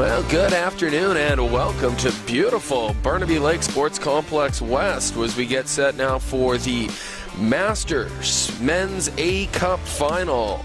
Well, good afternoon and welcome to beautiful Burnaby Lake Sports Complex West as we get set now for the Masters Men's A Cup Final.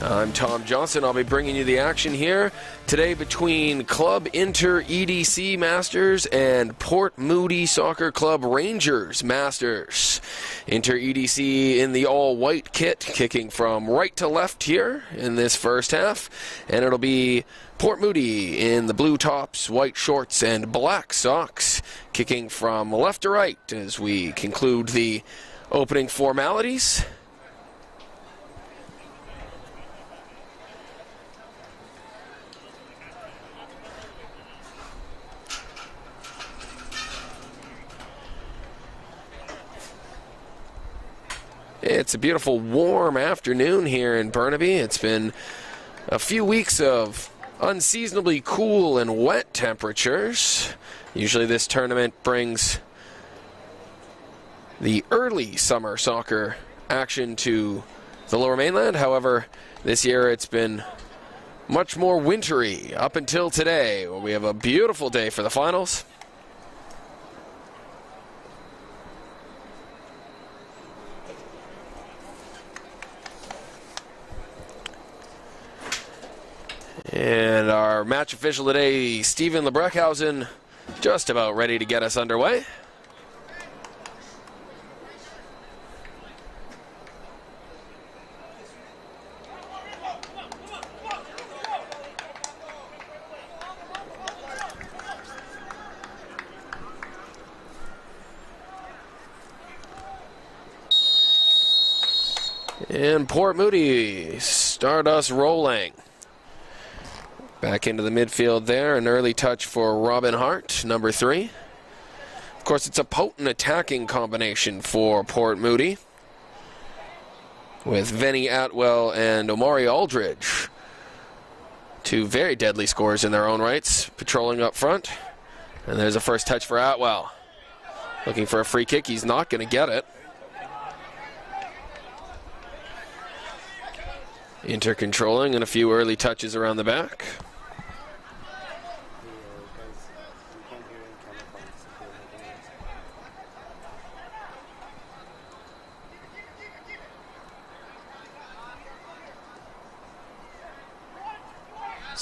I'm Tom Johnson. I'll be bringing you the action here today between Club Inter EDC Masters and Port Moody Soccer Club Rangers Masters. Inter EDC in the all-white kit, kicking from right to left here in this first half, and it'll be Port Moody in the blue tops, white shorts, and black socks, kicking from left to right as we conclude the opening formalities. It's a beautiful warm afternoon here in Burnaby. It's been a few weeks of unseasonably cool and wet temperatures. Usually this tournament brings the early summer soccer action to the Lower Mainland. However, this year it's been much more wintry up until today, where we have a beautiful day for the finals. And our match official today, Stephen Lebreckhausen, just about ready to get us underway. And Port Moody start us rolling. Back into the midfield there, an early touch for Robin Hart, number 3. Of course, it's a potent attacking combination for Port Moody, with Vinny Atwell and Omari Aldridge, two very deadly scorers in their own rights, patrolling up front. And there's a first touch for Atwell. Looking for a free kick, he's not going to get it. Inter controlling and a few early touches around the back.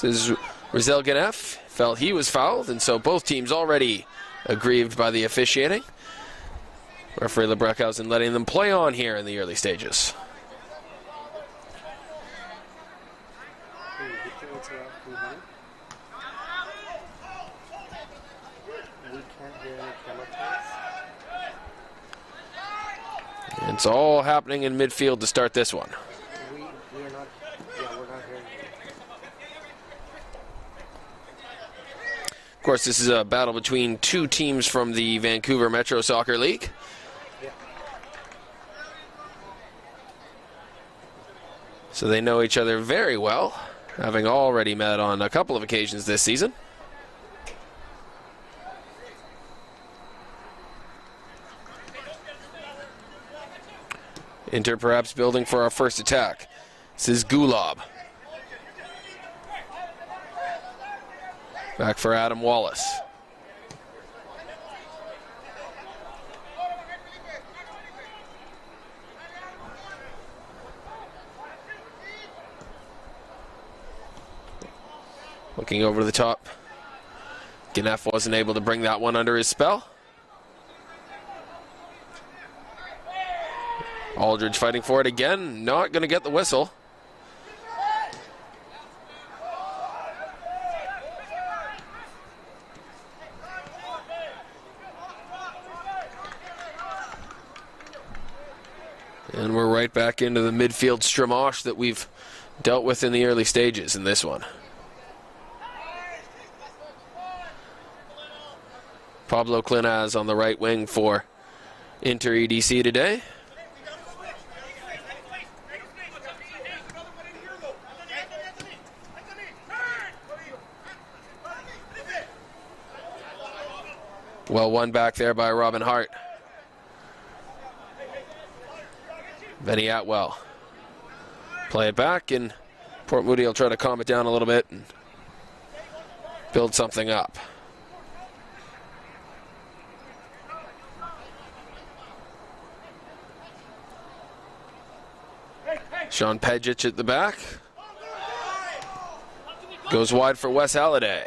This is Rizel Ganef, felt he was fouled, and so both teams already aggrieved by the officiating. Referee Lebreckhausen letting them play on here in the early stages. It's all happening in midfield to start this one. Of course, this is a battle between two teams from the Vancouver Metro Soccer League. So they know each other very well, having already met on a couple of occasions this season. Inter perhaps building for our first attack. This is Gulab. Back for Adam Wallace. Looking over to the top. Ganef wasn't able to bring that one under his spell. Aldridge fighting for it again, not going to get the whistle. And we're right back into the midfield stramash that we've dealt with in the early stages in this one. Pablo Clinaz on the right wing for Inter EDC today. Well won back there by Robin Hart. Vinny Atwell. Play it back, and Port Moody will try to calm it down a little bit and build something up. Sean Pedjic at the back. Goes wide for Wes Halliday.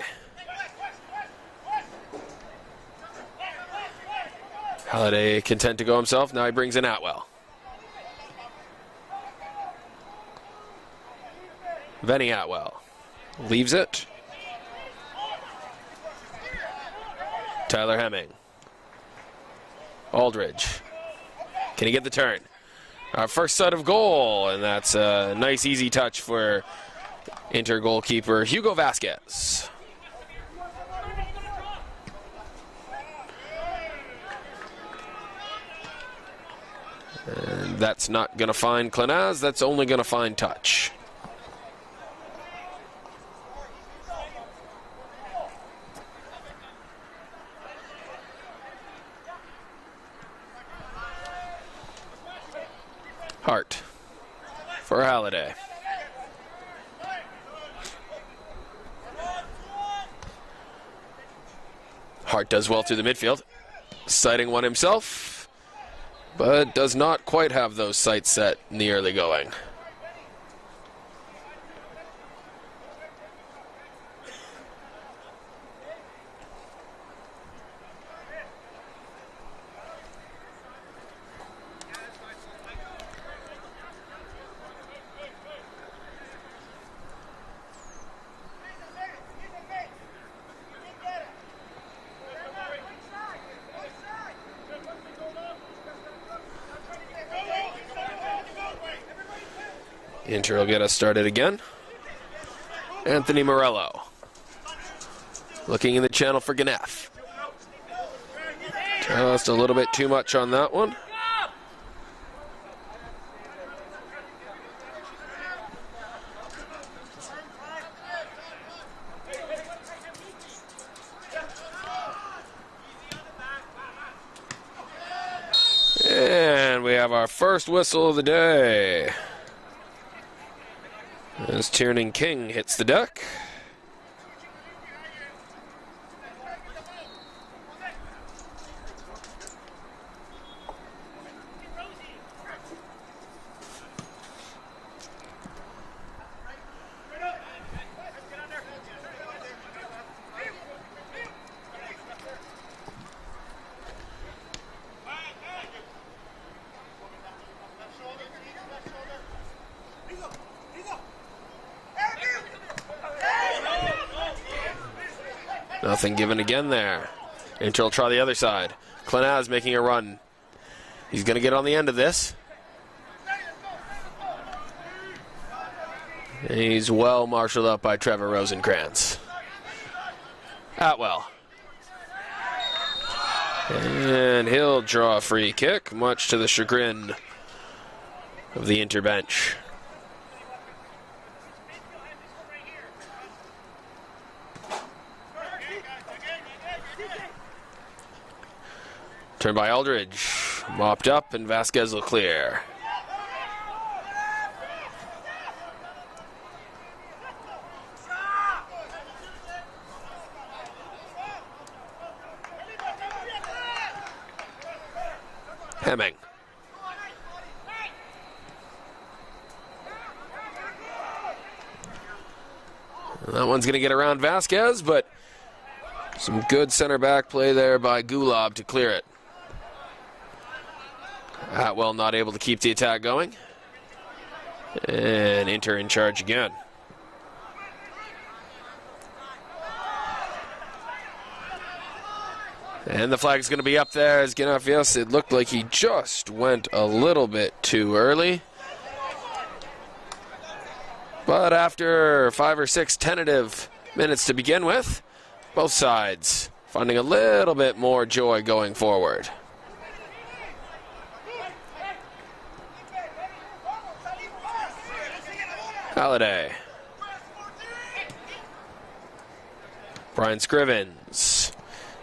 Halliday content to go himself. Now he brings in Atwell. Venny Atwell leaves it. Tyler Hemming. Aldridge. Can he get the turn? Our first sight of goal, and that's a nice easy touch for Inter goalkeeper Hugo Vasquez. And that's not going to find Clenaz, that's only going to find touch. Hart for Halliday. Hart does well through the midfield, sighting one himself, but does not quite have those sights set in the early going. Inter will get us started again. Anthony Morello. Looking in the channel for Ganef. Just a little bit too much on that one. And we have our first whistle of the day. As Tiernan King hits the deck. Nothing given again there. Inter will try the other side. Clenaz making a run. He's going to get on the end of this. He's well marshaled up by Trevor Rosenkrantz. Atwell. And he'll draw a free kick, much to the chagrin of the Inter bench. Turn by Aldridge, mopped up, and Vasquez will clear. Hemming. That one's going to get around Vasquez, but some good center back play there by Gulab to clear it. Atwell not able to keep the attack going. And Inter in charge again. And the flag's going to be up there as Ganafios. It looked like he just went a little bit too early. But after 5 or 6 tentative minutes to begin with, both sides finding a little bit more joy going forward. Halliday. Brian Scrivens.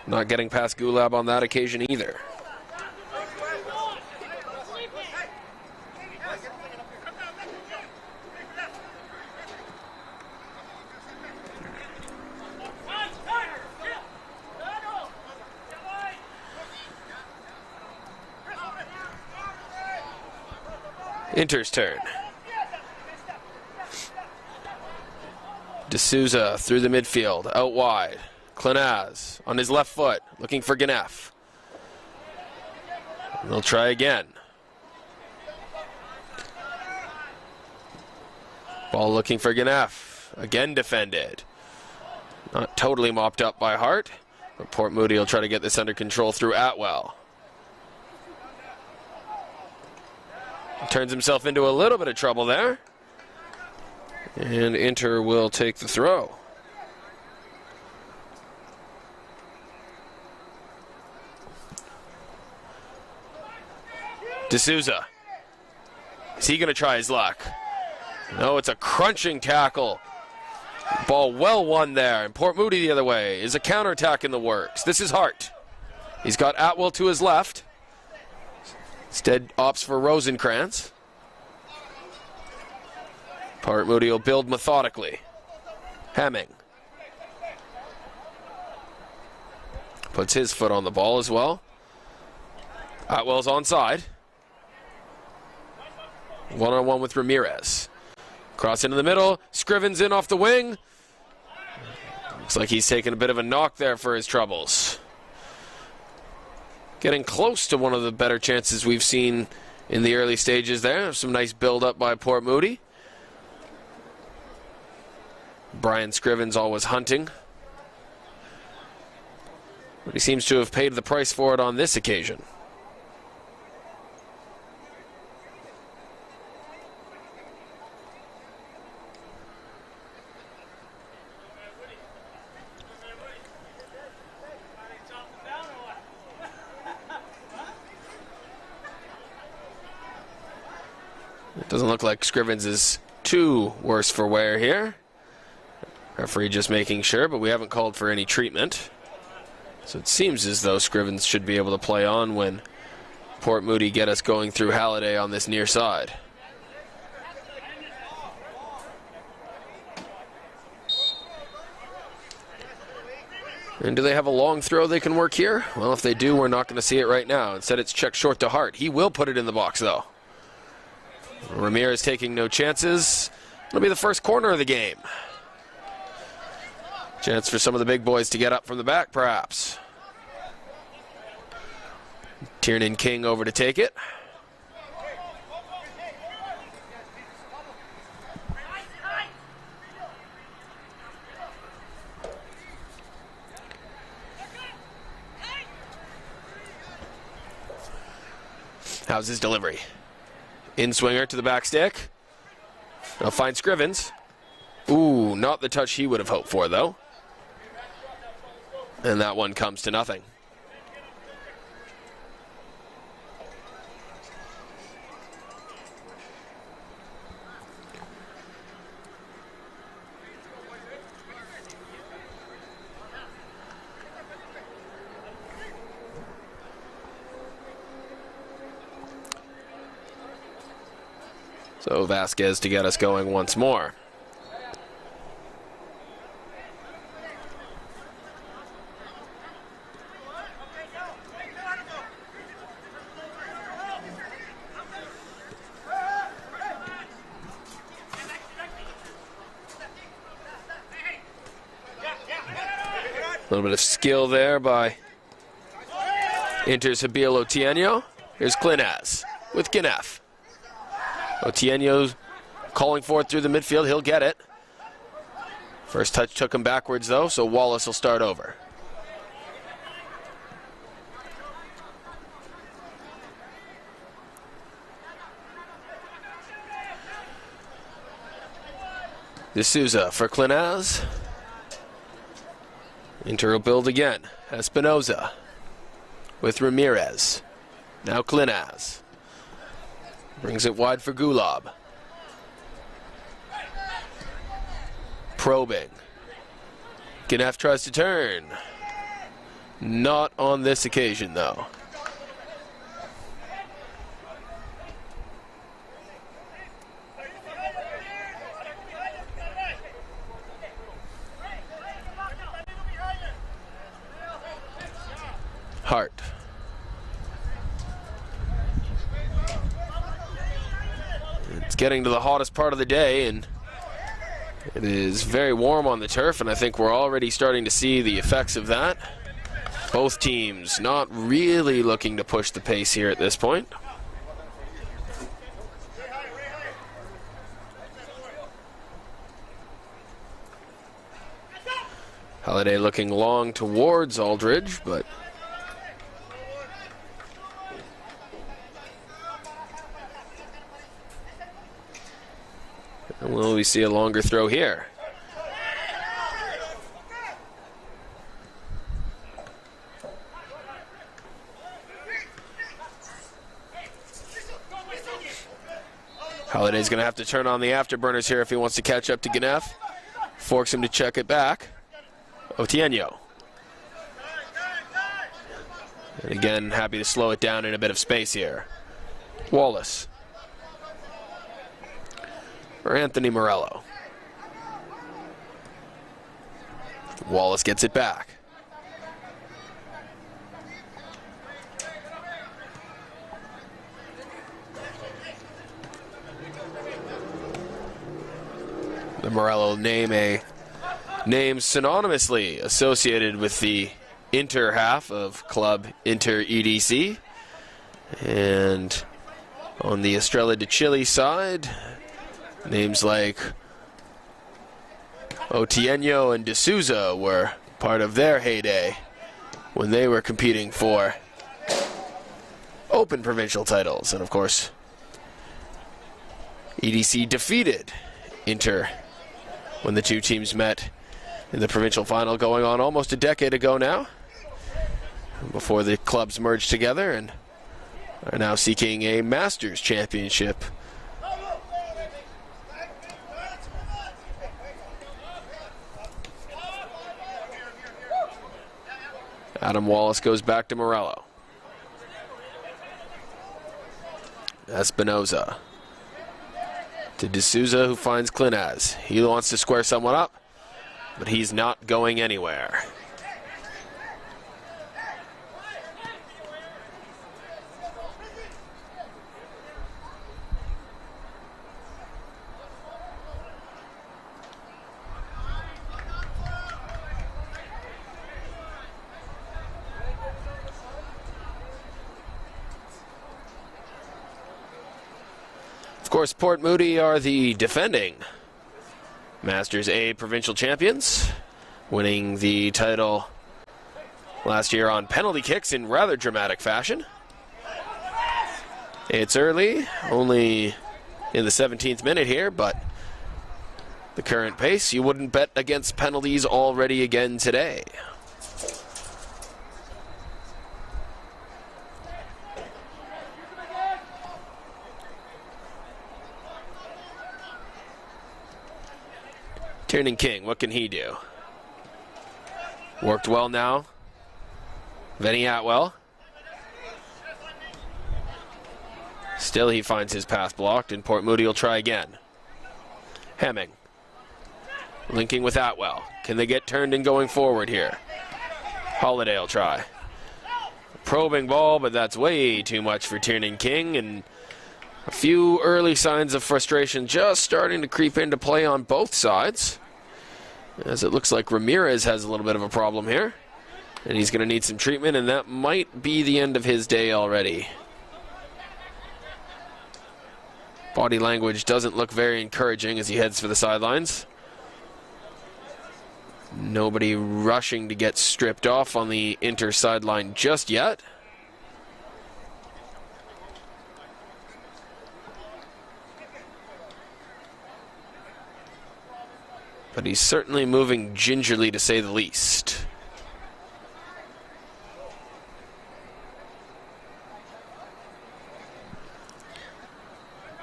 Not getting past Gulab on that occasion either. Inter's turn. D'Souza through the midfield, out wide. Clinaz on his left foot, looking for Ganef. They'll try again. Ball looking for Ganef. Again defended. Not totally mopped up by Hart, but Port Moody will try to get this under control through Atwell. Turns himself into a little bit of trouble there. And Inter will take the throw. D'Souza. Is he going to try his luck? No, it's a crunching tackle. Ball well won there. And Port Moody the other way. Is a counterattack in the works. This is Hart. He's got Atwell to his left. Instead opts for Rosenkrantz. Port Moody will build methodically. Hemming. Puts his foot on the ball as well. Atwell's onside. One-on-one with Ramirez. Cross into the middle. Scrivens in off the wing. Looks like he's taking a bit of a knock there for his troubles. Getting close to one of the better chances we've seen in the early stages there. Some nice build-up by Port Moody. Brian Scrivens always hunting. But he seems to have paid the price for it on this occasion. It doesn't look like Scrivens is too worse for wear here. Referee just making sure, but we haven't called for any treatment. So it seems as though Scrivens should be able to play on when Port Moody get us going through Halliday on this near side. And do they have a long throw they can work here? Well, if they do, we're not going to see it right now. Instead, it's checked short to Hart. He will put it in the box, though. Ramirez taking no chances. It'll be the first corner of the game. Chance for some of the big boys to get up from the back, perhaps. Tiernan King over to take it. How's his delivery? In swinger to the back stick. Now find Scrivens. Ooh, not the touch he would have hoped for, though. And that one comes to nothing. So Vasquez to get us going once more. A little bit of skill there by Inter's Habil Otieno. Here's Clinaz with Ganef. Otieno calling for it through the midfield. He'll get it. First touch took him backwards, though, so Wallace will start over. D'Souza for Clinaz. Inter will build again. Espinoza with Ramirez. Now Clinaz. Brings it wide for Gulab. Probing. Ganef tries to turn. Not on this occasion, though. Hart. It's getting to the hottest part of the day, and it is very warm on the turf, and I think we're already starting to see the effects of that. Both teams not really looking to push the pace here at this point. Holiday looking long towards Aldridge, but will we see a longer throw here? Holiday's going to have to turn on the afterburners here if he wants to catch up to Ganef. Forks him to check it back. Otieno. And again, happy to slow it down in a bit of space here. Wallace. Or Anthony Morello. Wallace gets it back. The Morello name synonymously associated with the Inter half of Club Inter EDC. And on the Estrella de Chile side, names like Otieno and D'Souza were part of their heyday when they were competing for open provincial titles. And of course, EDC defeated Inter when the two teams met in the provincial final going on almost a decade ago now, before the clubs merged together and are now seeking a Masters championship. Adam Wallace goes back to Morello. Espinoza to D'Souza, who finds Clinaz. He wants to square someone up, but he's not going anywhere. Of course, Port Moody are the defending Masters A provincial champions, winning the title last year on penalty kicks in rather dramatic fashion. It's early, only in the 17th minute here, but the current pace, you wouldn't bet against penalties already again today. Tiernan King, what can he do? Worked well now. Vinny Atwell. Still he finds his path blocked, and Port Moody will try again. Hemming. Linking with Atwell. Can they get turned and going forward here? Holiday will try. Probing ball, but that's way too much for Tiernan King, and a few early signs of frustration just starting to creep into play on both sides, as it looks like Ramirez has a little bit of a problem here, and he's going to need some treatment, and that might be the end of his day already. Body language doesn't look very encouraging as he heads for the sidelines. Nobody rushing to get stripped off on the Inter sideline just yet. But he's certainly moving gingerly, to say the least.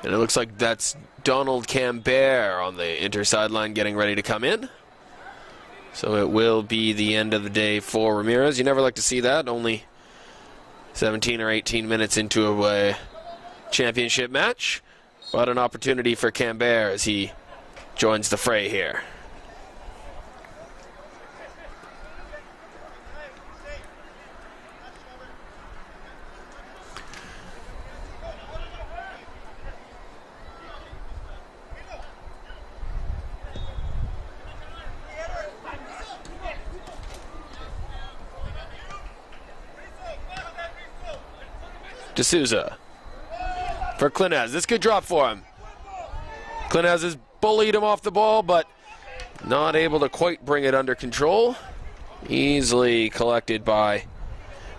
And it looks like that's Donald Cambert on the Inter sideline getting ready to come in. So it will be the end of the day for Ramirez. You never like to see that. Only 17 or 18 minutes into a championship match. But an opportunity for Cambert as he joins the fray here. D'Souza for Klinez. This could drop for him. Klinez has bullied him off the ball, but not able to quite bring it under control. Easily collected by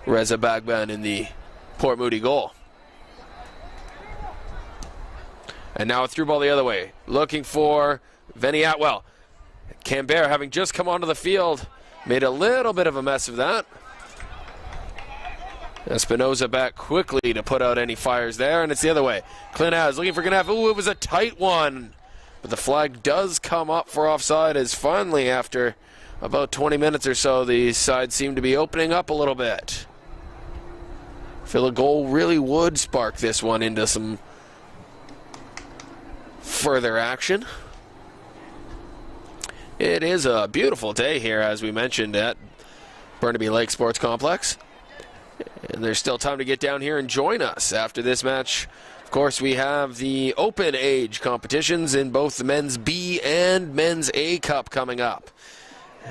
Reza Bagban in the Port Moody goal. And now a through ball the other way. Looking for Vinny Atwell. Canberra, having just come onto the field, made a little bit of a mess of that. Espinoza back quickly to put out any fires there, and it's the other way. Klinaz looking for Ganef. Ooh, it was a tight one. But the flag does come up for offside, as finally, after about 20 minutes or so, the side seemed to be opening up a little bit. I feel a goal really would spark this one into some further action. It is a beautiful day here, as we mentioned, at Burnaby Lake Sports Complex. And there's still time to get down here and join us after this match. Of course, we have the open age competitions in both the men's B and men's A Cup coming up.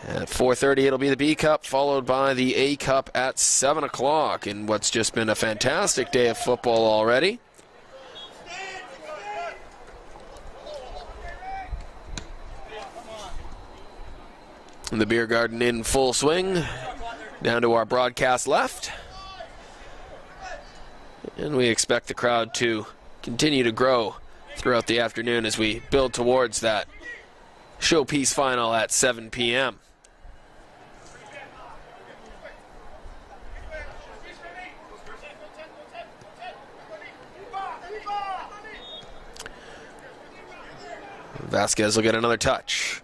At 4:30, it'll be the B Cup, followed by the A Cup at 7 o'clock in what's just been a fantastic day of football already. And the beer garden in full swing, down to our broadcast left. And we expect the crowd to continue to grow throughout the afternoon as we build towards that showpiece final at 7 p.m. Vasquez will get another touch.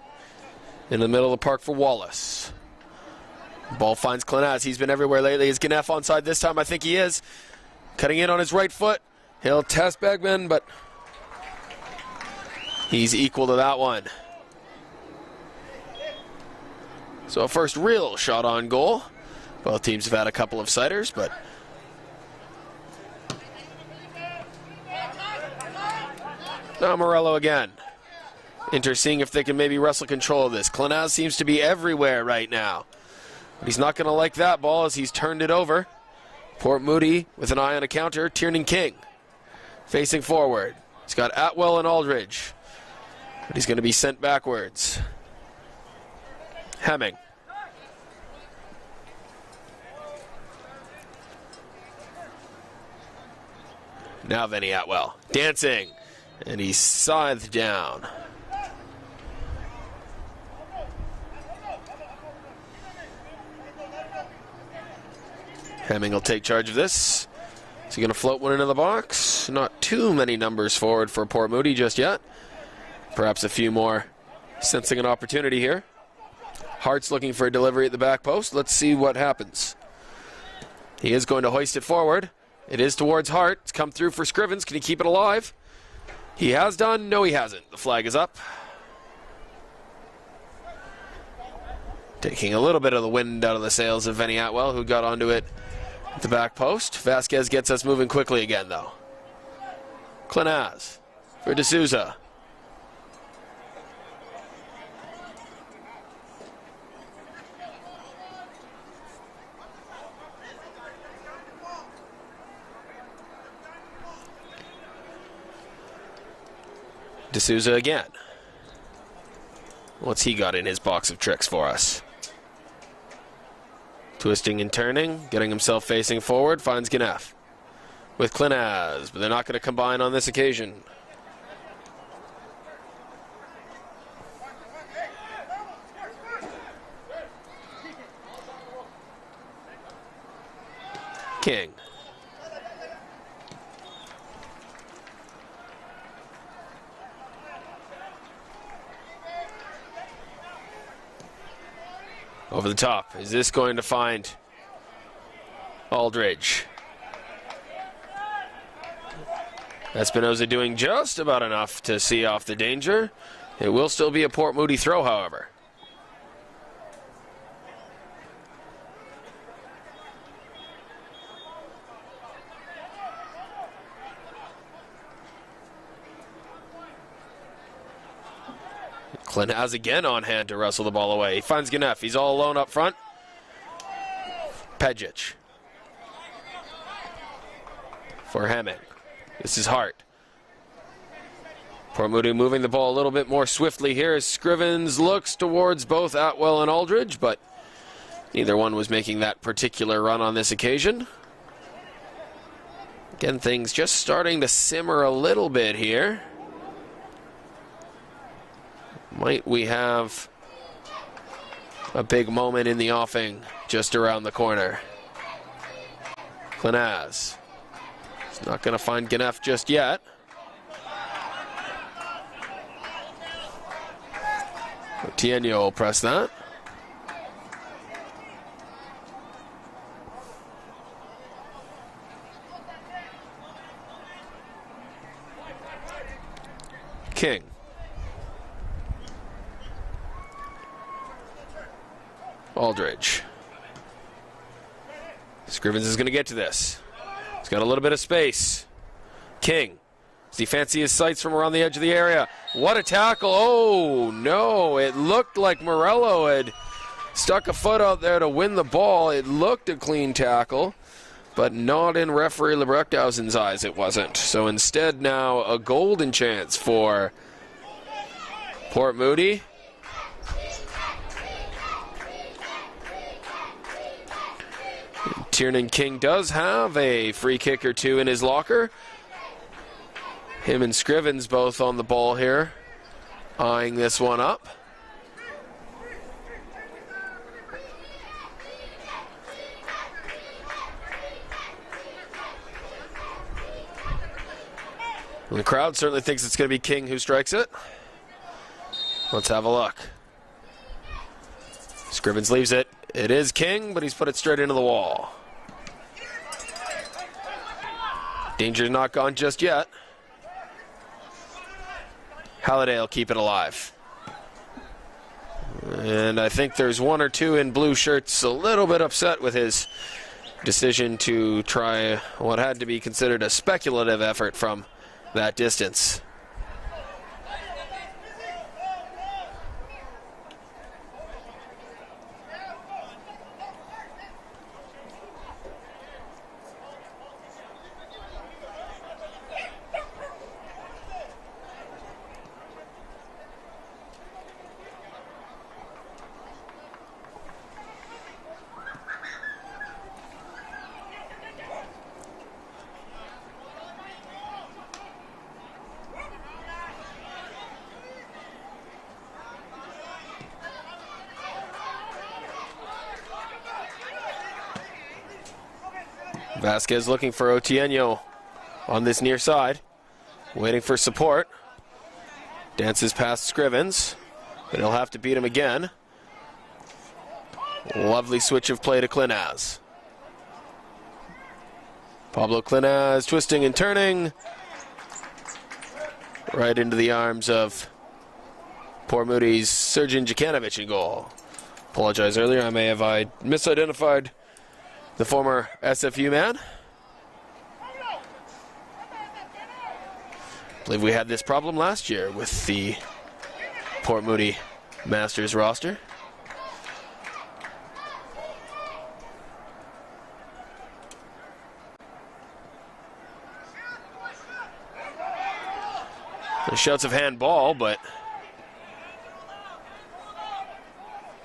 In the middle of the park for Wallace. Ball finds Klinaz. He's been everywhere lately. Is Ganef onside this time? I think he is. Cutting in on his right foot. He'll test Bagman, but he's equal to that one. So a first real shot on goal. Both teams have had a couple of sighters, but now Morello again. Inter seeing if they can maybe wrestle control of this. Klinaz seems to be everywhere right now. But he's not going to like that ball as he's turned it over. Port Moody with an eye on a counter. Tiernan King facing forward. He's got Atwell and Aldridge. But he's going to be sent backwards. Hemming. Now Vinny Atwell. Dancing. And he's scythed down. Hemming will take charge of this. Is he going to float one into the box? Not too many numbers forward for Port Moody just yet. Perhaps a few more sensing an opportunity here. Hart's looking for a delivery at the back post. Let's see what happens. He is going to hoist it forward. It is towards Hart. It's come through for Scrivens. Can he keep it alive? He has done. No, he hasn't. The flag is up. Taking a little bit of the wind out of the sails of Vinny Atwell, who got onto it at the back post. Vasquez gets us moving quickly again, though. Klinaz for D'Souza. D'Souza again. What's he got in his box of tricks for us? Twisting and turning, getting himself facing forward, finds Ganef with Klinaz, but they're not going to combine on this occasion. King. Over the top. Is this going to find Aldridge? Espinoza doing just about enough to see off the danger. It will still be a Port Moody throw, however. Klinaz again on hand to wrestle the ball away. He finds Ganef. He's all alone up front. Pejic. for Hemming. This is Hart. Port Moody moving the ball a little bit more swiftly here as Scrivens looks towards both Atwell and Aldridge, but neither one was making that particular run on this occasion. Again, things just starting to simmer a little bit here. Might we have a big moment in the offing just around the corner? Clinaz. He's not going to find Ganef just yet. Otieno will press that. King. Aldridge. Scrivens is going to get to this. He's got a little bit of space. King. Does he fancy his sights from around the edge of the area? What a tackle. Oh, no. It looked like Morello had stuck a foot out there to win the ball. It looked a clean tackle, but not in referee Lebrechtshausen's eyes it wasn't. So instead now a golden chance for Port Moody. Tiernan King does have a free kick or two in his locker. Him and Scrivens both on the ball here, eyeing this one up. And the crowd certainly thinks it's going to be King who strikes it. Let's have a look. Scrivens leaves it. It is King, but he's put it straight into the wall. Danger's not gone just yet. Halliday will keep it alive. And I think there's one or two in blue shirts a little bit upset with his decision to try what had to be considered a speculative effort from that distance. Vasquez looking for Otieno on this near side, waiting for support. Dances past Scrivens, but he'll have to beat him again. Lovely switch of play to Clinaz. Pablo Clinaz twisting and turning right into the arms of Port Moody's Sergeant Jukanovic in goal. Apologize earlier, I may have misidentified the former SFU man. I believe we had this problem last year with the Port Moody Masters roster. The shouts of handball, but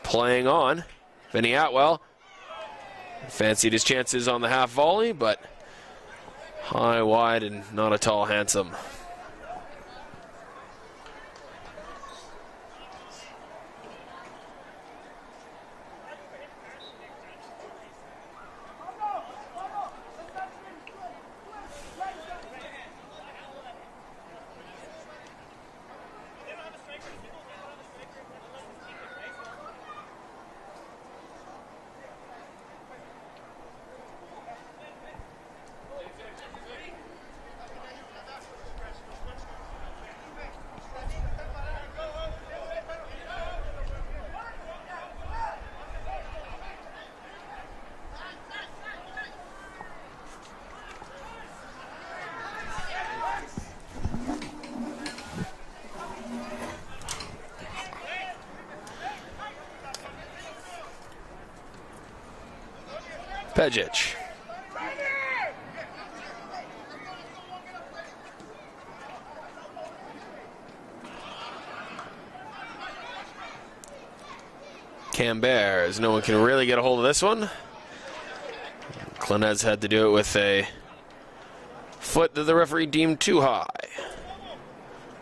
playing on. Vinny Atwell fancied his chances on the half volley, but high, wide, and not at all handsome. Pejic. Camber's. No one can really get a hold of this one. Clinez had to do it with a foot that the referee deemed too high.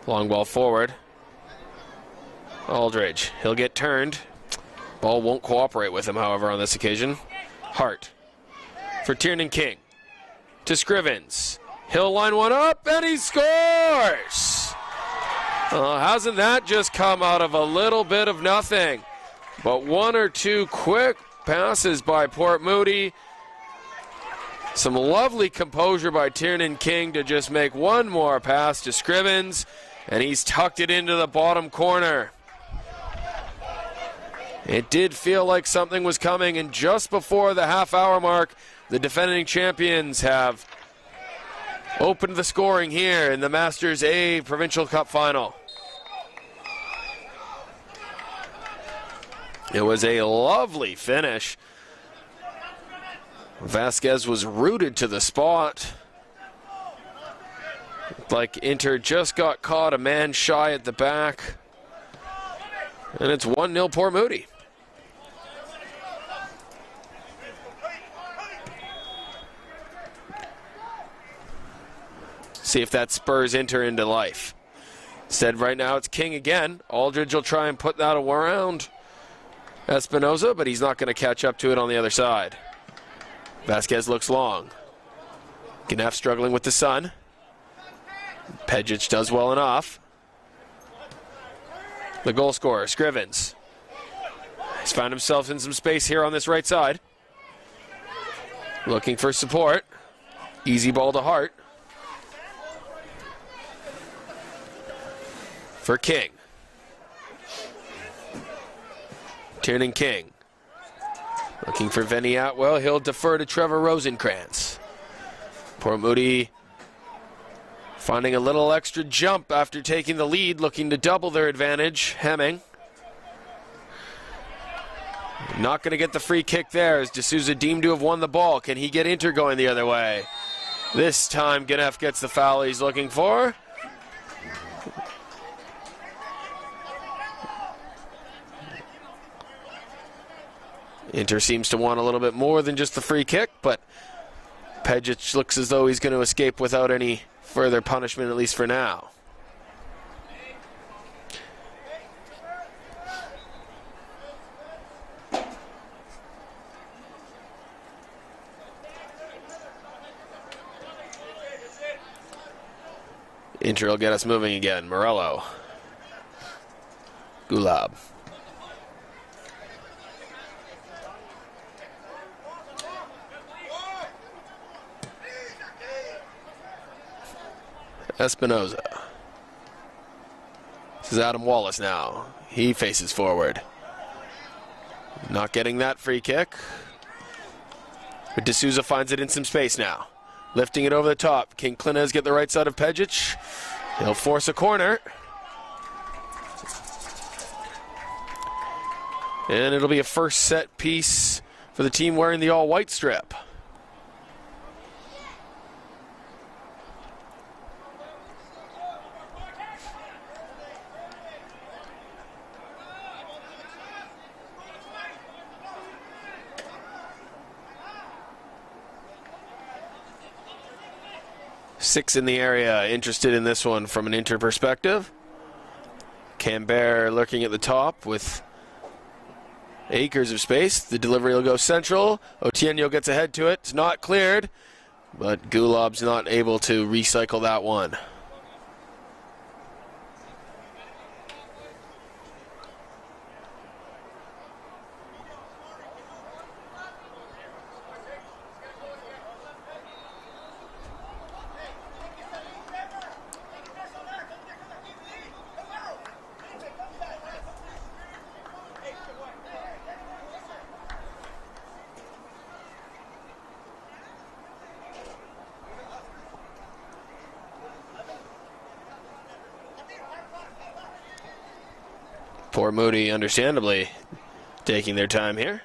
Long ball forward. Aldridge, he'll get turned. Ball won't cooperate with him, however, on this occasion. Hart for Tiernan King. To Scrivens. He'll line one up, and he scores! Hasn't that just come out of a little bit of nothing? But one or two quick passes by Port Moody. Some lovely composure by Tiernan King to just make one more pass to Scrivens, and he's tucked it into the bottom corner. It did feel like something was coming, and just before the half-hour mark, the defending champions have opened the scoring here in the Masters A Provincial Cup Final. It was a lovely finish. Vasquez was rooted to the spot. Like Inter just got caught a man shy at the back. And it's 1-0 Port Moody. See if that spurs Inter into life. Instead, right now it's King again. Aldridge will try and put that around Espinoza, but he's not going to catch up to it on the other side. Vasquez looks long. Ganef struggling with the sun. Pejic does well enough. The goal scorer, Scrivens. He's found himself in some space here on this right side. Looking for support. Easy ball to Hart. For King. Tiernan King. Looking for Vinny Atwell. He'll defer to Trevor Rosenkrantz. Port Moody finding a little extra jump after taking the lead, looking to double their advantage. Hemming. Not going to get the free kick there as D'Souza deemed to have won the ball. Can he get Inter going the other way? This time Ganef gets the foul he's looking for. Inter seems to want a little bit more than just the free kick, but Pejic looks as though he's going to escape without any further punishment, at least for now. Inter will get us moving again. Morello. Gulab. Espinoza. This is Adam Wallace now. He faces forward. Not getting that free kick. But D'Souza finds it in some space now. Lifting it over the top. Can Clinez get the right side of Pejic? He'll force a corner. And it'll be a first set piece for the team wearing the all-white strip. Six in the area interested in this one from an Inter perspective. Cambert lurking at the top with acres of space. The delivery will go central. Otieno gets ahead to it. It's not cleared, but Gulab's not able to recycle that one. Poor Moody, understandably, taking their time here.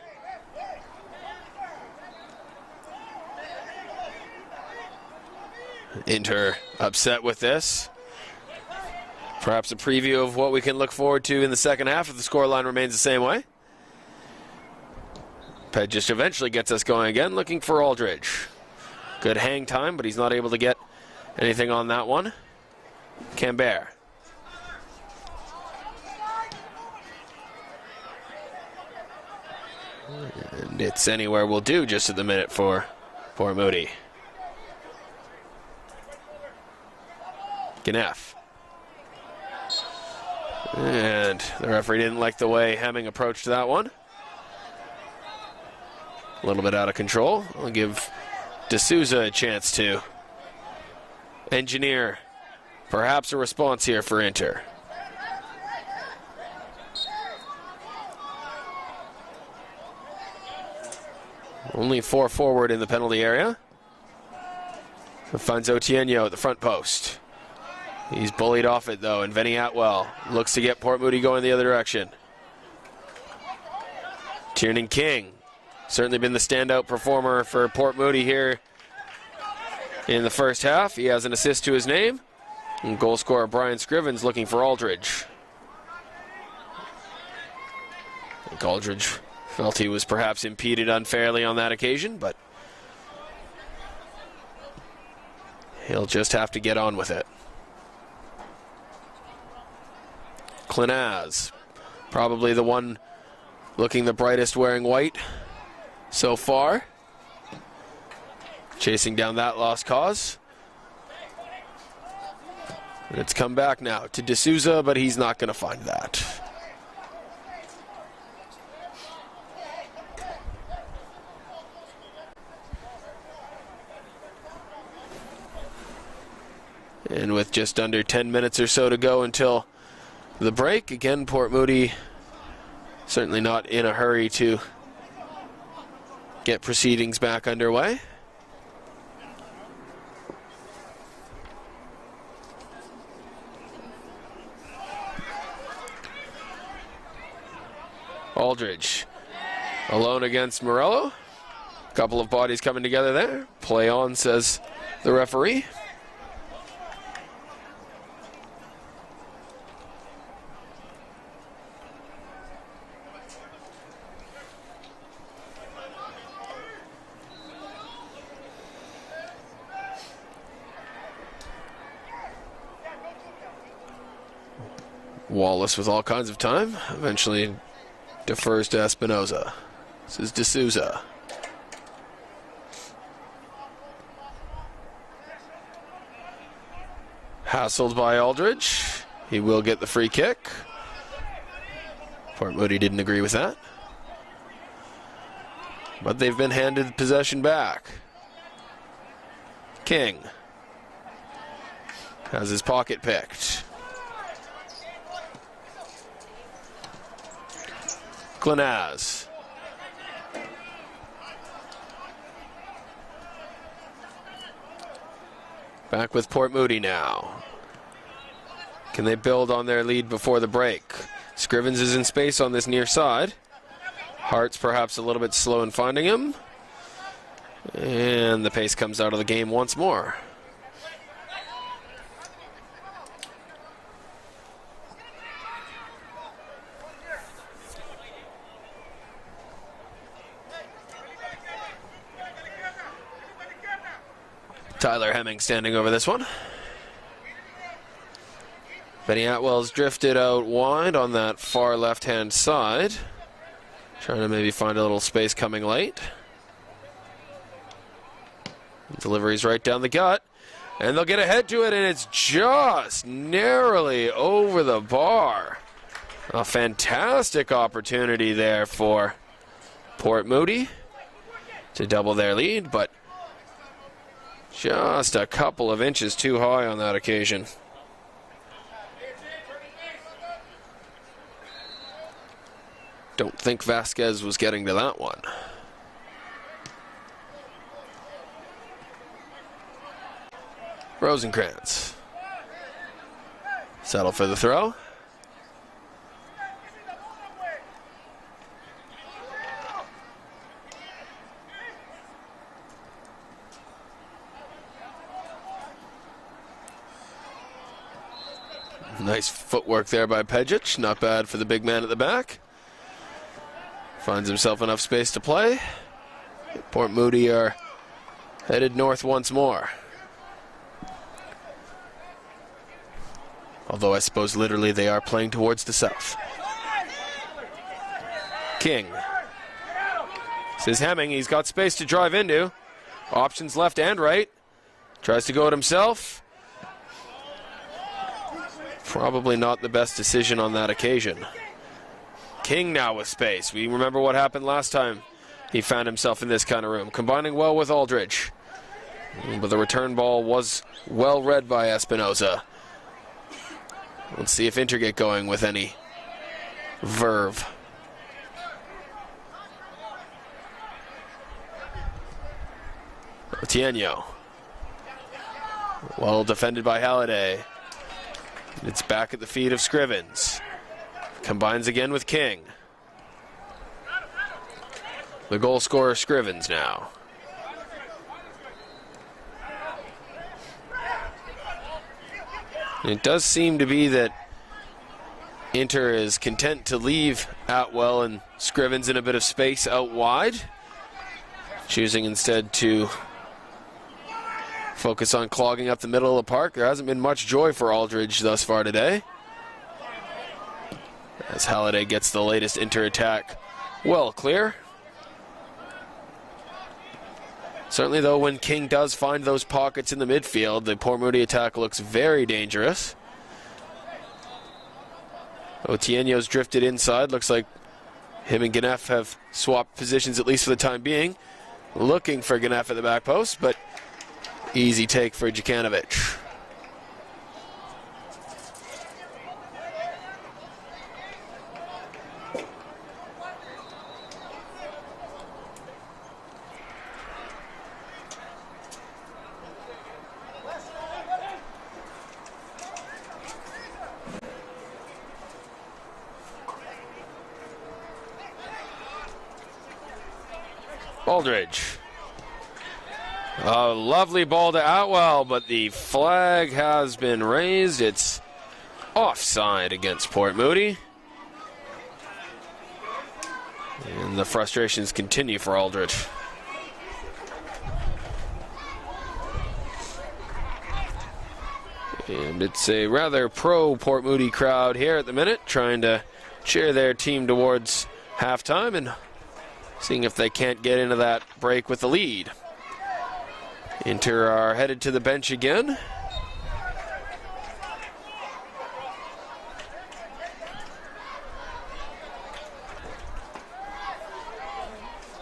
Inter upset with this. Perhaps a preview of what we can look forward to in the second half if the scoreline remains the same way. Ped just eventually gets us going again, looking for Aldridge. Good hang time, but he's not able to get anything on that one. Cambert. And it's anywhere will do just at the minute for Moody. Gneff. And the referee didn't like the way Hemming approached that one. A little bit out of control. I'll give D'Souza a chance to engineer perhaps a response here for Inter. Only 4 forward in the penalty area. Finds Otieno at the front post. He's bullied off it though, and Vinny Atwell looks to get Port Moody going the other direction. Tiernan King, certainly been the standout performer for Port Moody here in the first half. He has an assist to his name. And goal scorer Brian Scrivens looking for Aldridge. I think Aldridge felt he was perhaps impeded unfairly on that occasion, but he'll just have to get on with it. Clinaz, probably the one looking the brightest wearing white so far. Chasing down that lost cause. And it's come back now to D'Souza, but he's not going to find that. And with just under 10 minutes or so to go until the break, again, Port Moody certainly not in a hurry to get proceedings back underway. Aldridge alone against Morello. A couple of bodies coming together there. Play on, says the referee. Wallace with all kinds of time. Eventually defers to Espinoza. This is D'Souza. Hassled by Aldridge. He will get the free kick. Port Moody didn't agree with that. But they've been handed possession back. King has his pocket picked. Clinaz. Back with Port Moody now. Can they build on their lead before the break? Scrivens is in space on this near side. Hart's perhaps a little bit slow in finding him. And the pace comes out of the game once more. Tyler Hemming standing over this one. Benny Atwell's drifted out wide on that far left-hand side. Trying to maybe find a little space coming late. Delivery's right down the gut. And they'll get ahead to it, and it's just narrowly over the bar. A fantastic opportunity there for Port Moody to double their lead, but just a couple of inches too high on that occasion. Don't think Vasquez was getting to that one. Rosenkrantz. Settle for the throw. Nice footwork there by Pejic. Not bad for the big man at the back. Finds himself enough space to play. Port Moody are headed north once more. Although I suppose literally they are playing towards the south. King. Says Hemming, he's got space to drive into. Options left and right. Tries to go it himself. Probably not the best decision on that occasion. King now with space. We remember what happened last time he found himself in this kind of room. Combining well with Aldridge. But the return ball was well read by Espinoza. Let's see if Inter get going with any verve. Otieno. Well defended by Halliday. It's back at the feet of Scrivens. Combines again with King. The goal scorer Scrivens now. It does seem to be that Inter is content to leave Atwell and Scrivens in a bit of space out wide, choosing instead to focus on clogging up the middle of the park. There hasn't been much joy for Aldridge thus far today, as Halliday gets the latest Inter attack well clear. Certainly, though, when King does find those pockets in the midfield, the Port Moody attack looks very dangerous. Otieno's drifted inside. Looks like him and Ganef have swapped positions, at least for the time being. Looking for Ganef at the back post, but easy take for Djukanovic. Aldridge. A lovely ball to Atwell, but the flag has been raised. It's offside against Port Moody. And the frustrations continue for Aldridge. And it's a rather pro-Port Moody crowd here at the minute, trying to cheer their team towards halftime and seeing if they can't get into that break with the lead. Inter are headed to the bench again.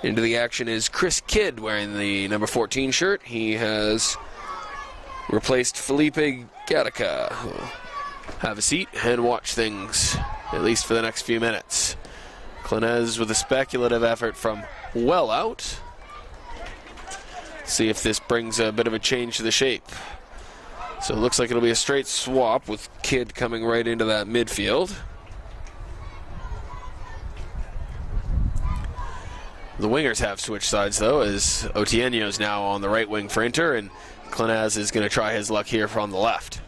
Into the action is Chris Kidd wearing the number 14 shirt. He has replaced Felipe Gattaca, who'll have a seat and watch things, at least for the next few minutes. Clinez with a speculative effort from well out. See if this brings a bit of a change to the shape. So it looks like it'll be a straight swap with Kidd coming right into that midfield. The wingers have switched sides though, as Otieno's now on the right wing for Inter, and Clinez is going to try his luck here from the left.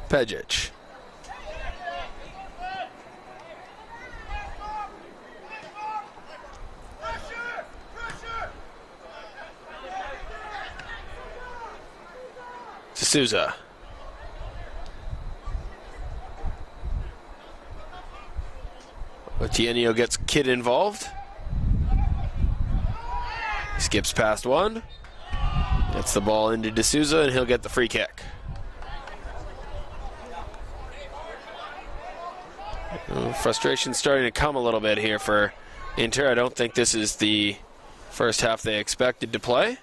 Pejic. D'Souza. Otieno gets Kidd involved. Skips past one. Gets the ball into D'Souza, and he'll get the free kick. Frustration starting to come a little bit here for Inter. I don't think this is the first half they expected to play.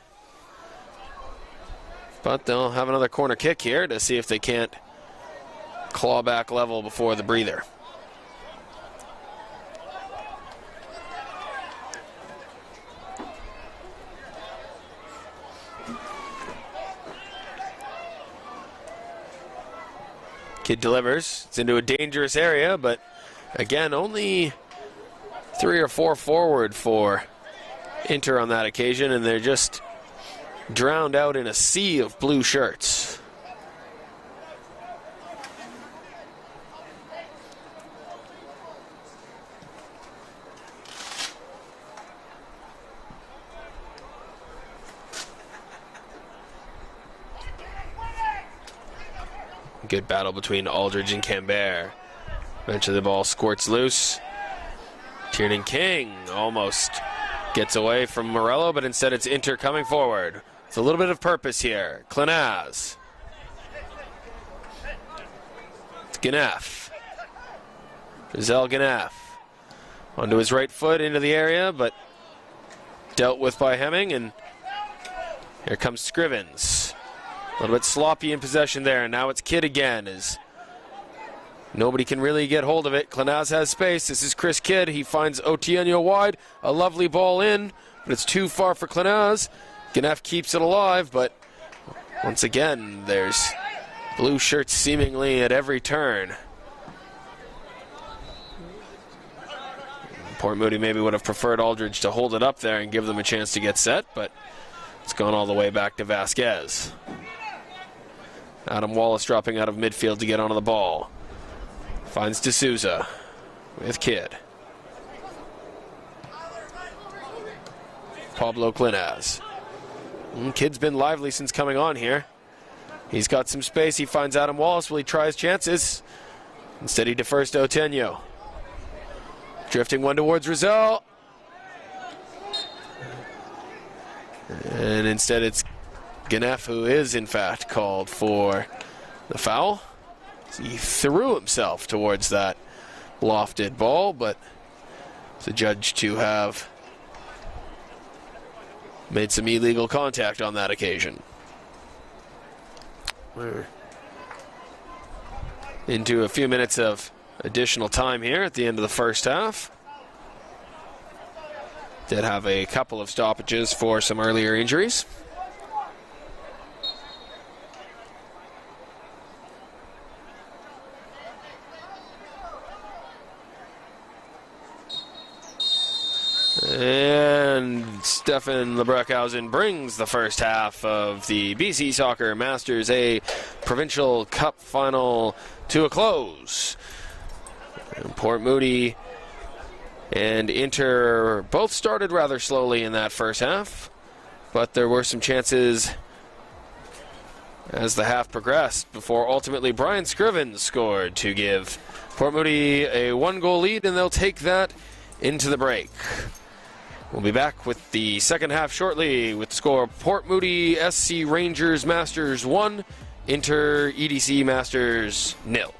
But they'll have another corner kick here to see if they can't claw back level before the breather. Kidd delivers. It's into a dangerous area, but again, only 3 or 4 forward for Inter on that occasion, and they're just drowned out in a sea of blue shirts. Good battle between Aldridge and Cambert. Eventually the ball squirts loose. Tiernan King almost gets away from Morello, but instead it's Inter coming forward. It's a little bit of purpose here. Clenaz. It's Ganef. Giselle Ganef. Onto his right foot into the area, but dealt with by Hemming, and here comes Scrivens. A little bit sloppy in possession there, and now it's Kidd again as nobody can really get hold of it. Clenaz has space. This is Chris Kidd. He finds Otieno wide. A lovely ball in, but it's too far for Clenaz. Ganef keeps it alive, but once again, there's blue shirts seemingly at every turn. Port Moody maybe would have preferred Aldridge to hold it up there and give them a chance to get set, but it's gone all the way back to Vasquez. Adam Wallace dropping out of midfield to get onto the ball. Finds D'Souza with Kidd. Pablo Clenaz. Kidd's been lively since coming on here. He's got some space. He finds Adam Wallace. Will he try his chances? Instead he defers to Otieno. Drifting one towards Rizal. And instead it's Ganef who is in fact called for the foul. He threw himself towards that lofted ball, but the judge to have made some illegal contact on that occasion. We're into a few minutes of additional time here at the end of the first half. Did have a couple of stoppages for some earlier injuries. And Stefan Lebreckhausen brings the first half of the BC Soccer Masters A Provincial Cup final to a close. And Port Moody and Inter both started rather slowly in that first half, but there were some chances as the half progressed before ultimately Brian Scrivens scored to give Port Moody a 1-goal lead, and they'll take that into the break. We'll be back with the second half shortly with the score Port Moody SC Rangers Masters 1, Inter EDC Masters 0.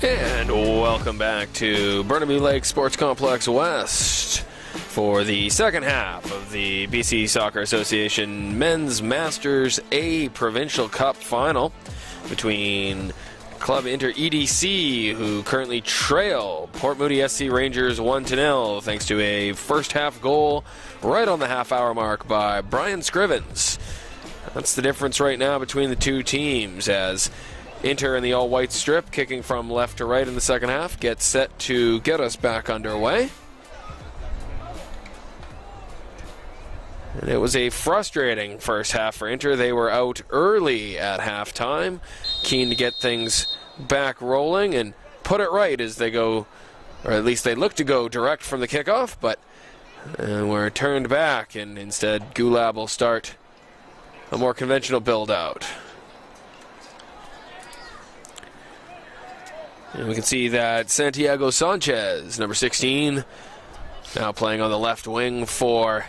And welcome back to Burnaby Lake Sports Complex West for the second half of the BC Soccer Association Men's Masters A Provincial Cup Final between Club Inter EDC, who currently trail Port Moody SC Rangers 1-0 thanks to a first half goal right on the half-hour mark by Brian Scrivens. That's the difference right now between the two teams, as Inter in the all-white strip, kicking from left to right in the second half, gets set to get us back underway. And it was a frustrating first half for Inter. They were out early at halftime, keen to get things back rolling and put it right as they go, or at least they look to go direct from the kickoff, but were turned back, and instead Gulab will start a more conventional build-out. And we can see that Santiago Sanchez, number 16, now playing on the left wing for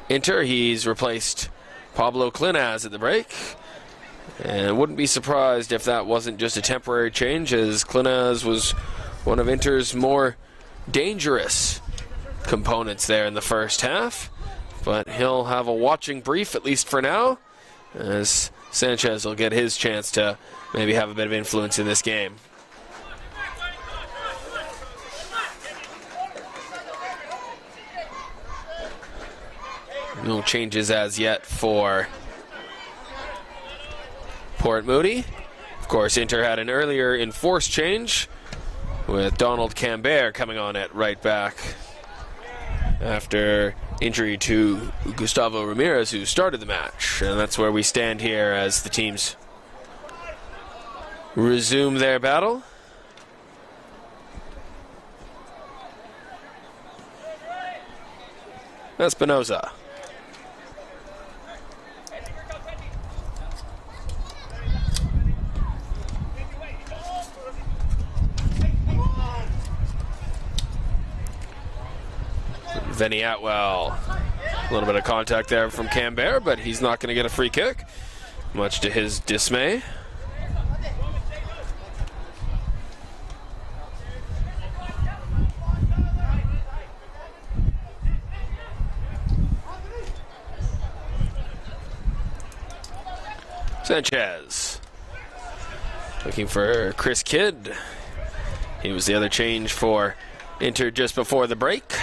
Inter. He's replaced Pablo Clinaz at the break. And wouldn't be surprised if that wasn't just a temporary change, as Clinaz was one of Inter's more dangerous components there in the first half. But he'll have a watching brief, at least for now, as Sanchez will get his chance to maybe have a bit of influence in this game. No changes as yet for Port Moody. Of course, Inter had an earlier enforced change with Donald Cambert coming on at right back after injury to Gustavo Ramirez, who started the match. And that's where we stand here as the teams resume their battle. Espinoza. Vinny Atwell. A little bit of contact there from Cambert, but he's not going to get a free kick, much to his dismay. Sanchez looking for Chris Kidd. He was the other change for Inter just before the break.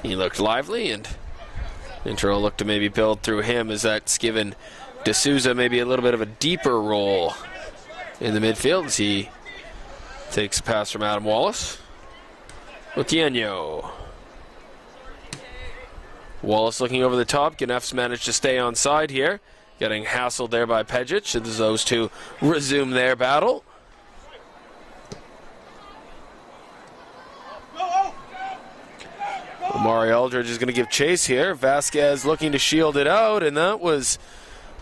He looked lively, and Inter will look to maybe build through him, as that's given D'Souza maybe a little bit of a deeper role in the midfield as he takes a pass from Adam Wallace. Otieno. Wallace looking over the top. Ganeff's managed to stay on side here, getting hassled there by Pejic as those two resume their battle. Omari Aldridge is going to give chase here. Vasquez looking to shield it out, and that was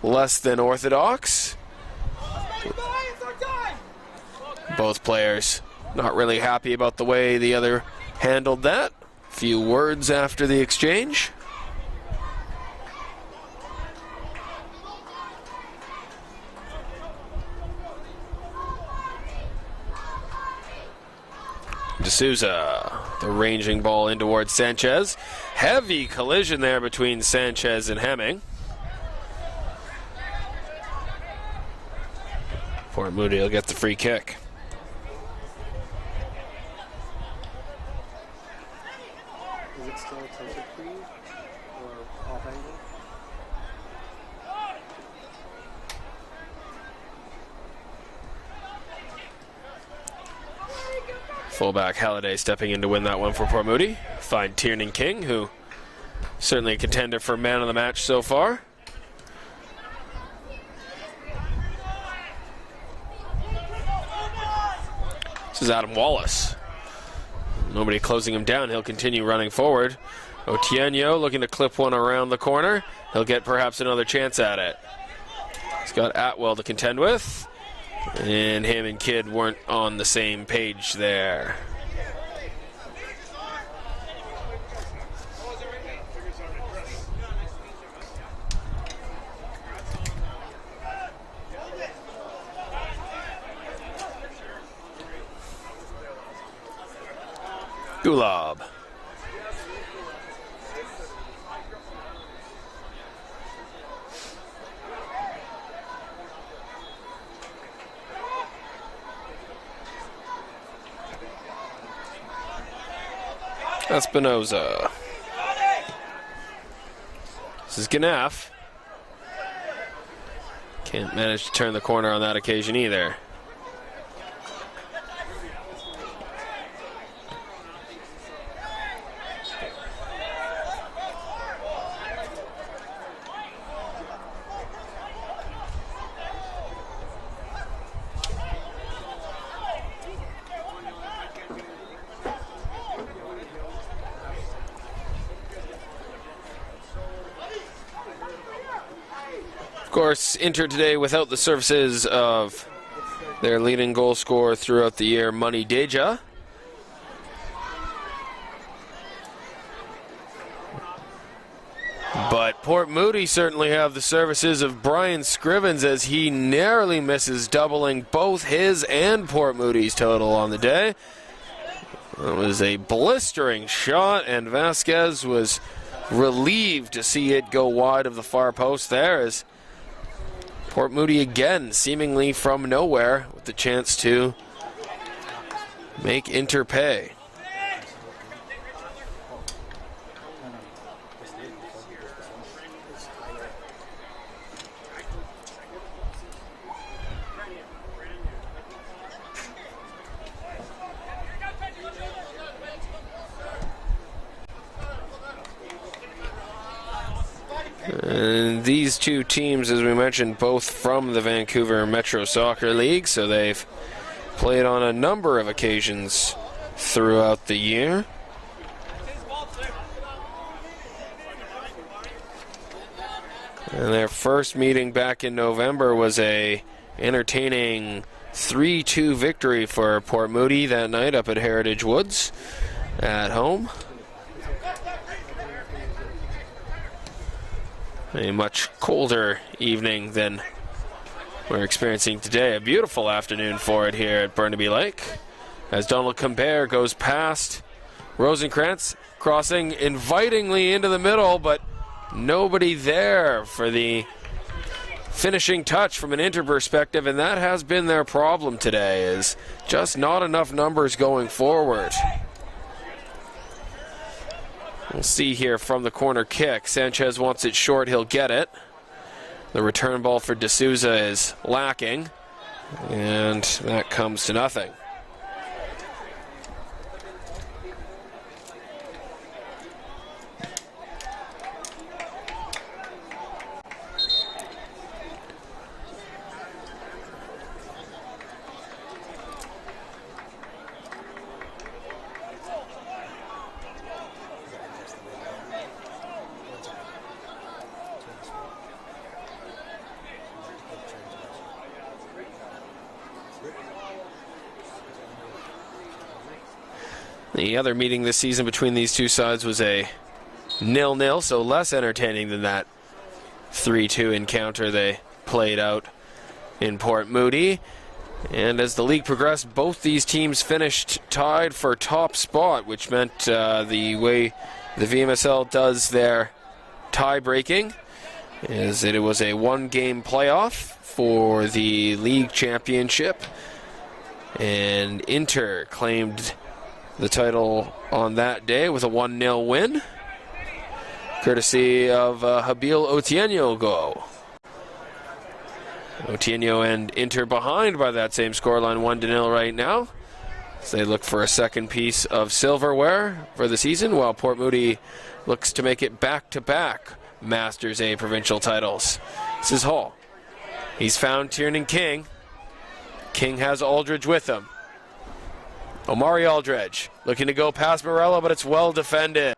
less than orthodox. Both players not really happy about the way the other handled that. Few words after the exchange. D'Souza, the ranging ball in towards Sanchez. Heavy collision there between Sanchez and Hemming. Port Moody will get the free kick. Is it still tilted for you, or off angle? Fullback Halliday stepping in to win that one for Port Moody. Find Tiernan King, who certainly a contender for man of the match so far. This is Adam Wallace. Nobody closing him down. He'll continue running forward. Otieno looking to clip one around the corner. He'll get perhaps another chance at it. He's got Atwell to contend with. And him and Kidd weren't on the same page there. Kulab. Espinoza. This is Ganaf. Can't manage to turn the corner on that occasion either. Of course, Inter today without the services of their leading goal scorer throughout the year, Moody Deja. But Port Moody certainly have the services of Brian Scrivens as he narrowly misses doubling both his and Port Moody's total on the day. It was a blistering shot, and Vasquez was relieved to see it go wide of the far post there as Port Moody again, seemingly from nowhere, with the chance to make Inter pay. And these two teams, as we mentioned, both from the Vancouver Metro Soccer League, so they've played on a number of occasions throughout the year. And their first meeting back in November was a entertaining 3-2 victory for Port Moody that night up at Heritage Woods at home. A much colder evening than we're experiencing today. A beautiful afternoon for it here at Burnaby Lake. As Donald Cumbert goes past Rosenkrantz, crossing invitingly into the middle, but nobody there for the finishing touch from an Inter perspective, and that has been their problem today, is just not enough numbers going forward. We'll see here from the corner kick. Sanchez wants it short, he'll get it. The return ball for D'Souza is lacking, and that comes to nothing. The other meeting this season between these two sides was a 0-0, so less entertaining than that 3-2 encounter they played out in Port Moody. And as the league progressed, both these teams finished tied for top spot, which meant the way the VMSL does their tie-breaking is that it was a one-game playoff for the league championship. And Inter claimed the title on that day with a 1-0 win, courtesy of Habil Otieno goal. Otieno and Inter behind by that same scoreline, 1-0 right now, as they look for a second piece of silverware for the season, while Port Moody looks to make it back-to-back Masters A provincial titles. This is Hall. He's found Tiernan King. King has Aldridge with him. Omari Aldridge looking to go past Morello, but it's well defended.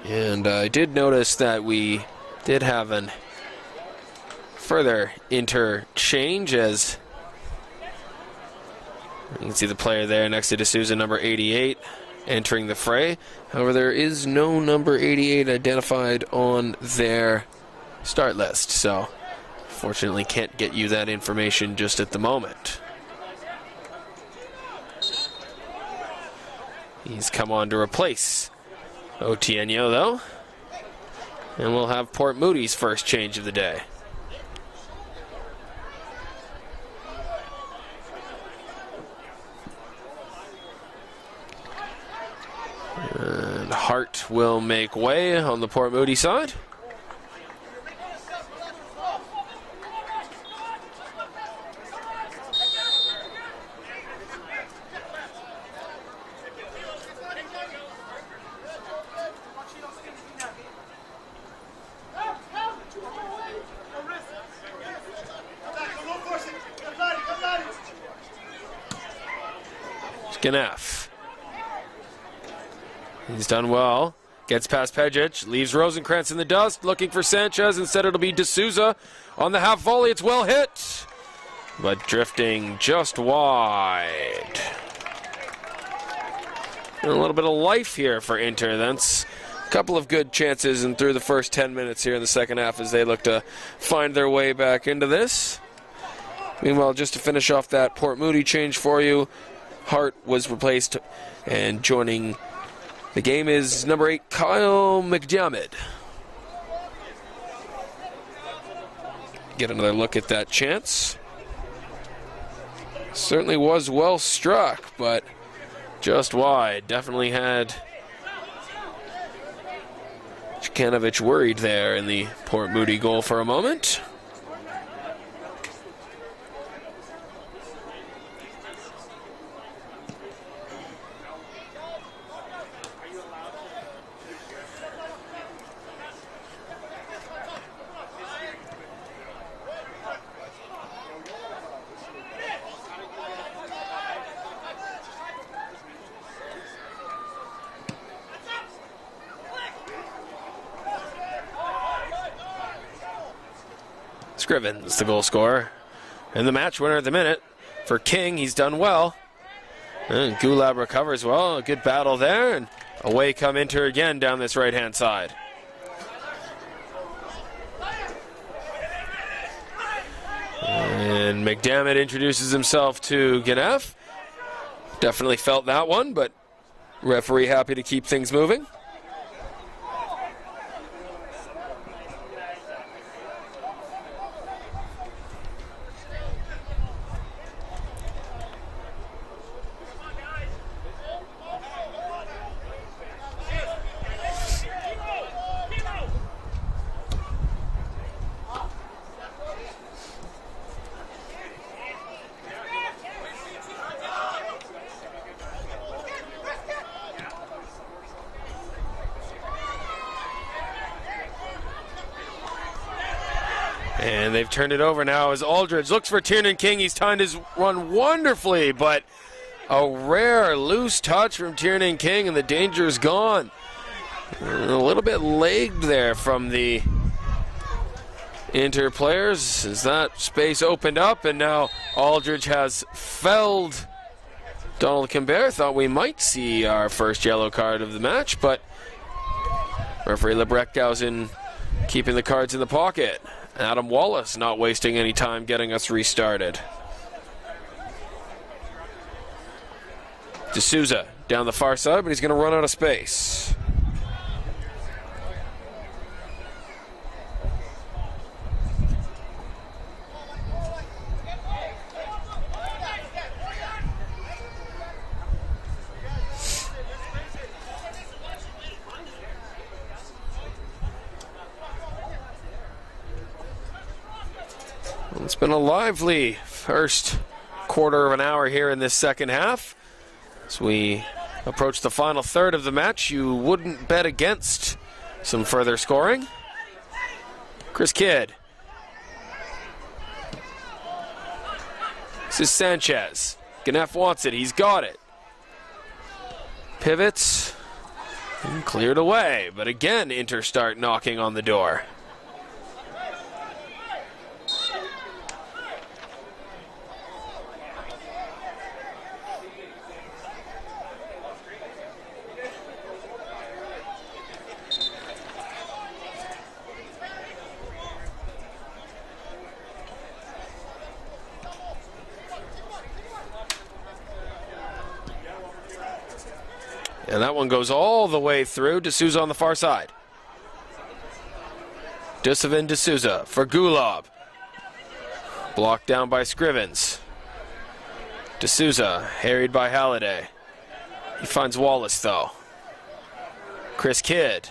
And I did notice that we did have a further interchange, as you can see the player there next to D'Souza, number 88. entering the fray. However, there is no number 88 identified on their start list, so fortunately can't get you that information just at the moment. He's come on to replace Otieno, though. And we'll have Port Moody's first change of the day. And Hart will make way on the Port Moody side. Ganef. He's done well. Gets past Pejic. Leaves Rosenkrantz in the dust. Looking for Sanchez. Instead it'll be D'Souza. On the half volley. It's well hit. But drifting just wide. And a little bit of life here for Inter. That's a couple of good chances and through the first 10 minutes here in the second half as they look to find their way back into this. Meanwhile, just to finish off that Port Moody change for you, Hart was replaced, and joining the game is number 8, Kyle McDiarmid. Get another look at that chance. Certainly was well struck, but just wide. Definitely had Jukanovic worried there in the Port Moody goal for a moment. Scrivens, the goal scorer, and the match winner at the minute. For King, he's done well. And Gulab recovers well. A good battle there, and away come Inter again down this right-hand side. And McDermott introduces himself to Ganef. Definitely felt that one, but referee happy to keep things moving. And they've turned it over now as Aldridge looks for Tiernan King. He's timed his run wonderfully, but a rare loose touch from Tiernan King, and the danger's gone. A little bit lagged there from the Inter players as that space opened up, and now Aldridge has felled Donald Kimbert. Thought we might see our first yellow card of the match, but referee Lebrechtausen keeping the cards in the pocket. Adam Wallace not wasting any time getting us restarted. D'Souza down the far side, but he's going to run out of space. It's been a lively first quarter of an hour here in this second half. As we approach the final third of the match, you wouldn't bet against some further scoring. Chris Kidd. This is Sanchez. Ganef wants it. He's got it. Pivots. And cleared away. But again, Inter start knocking on the door. And that one goes all the way through. D'Souza on the far side. D'Souza for Gulob. Blocked down by Scrivens. D'Souza harried by Halliday. He finds Wallace though. Chris Kidd.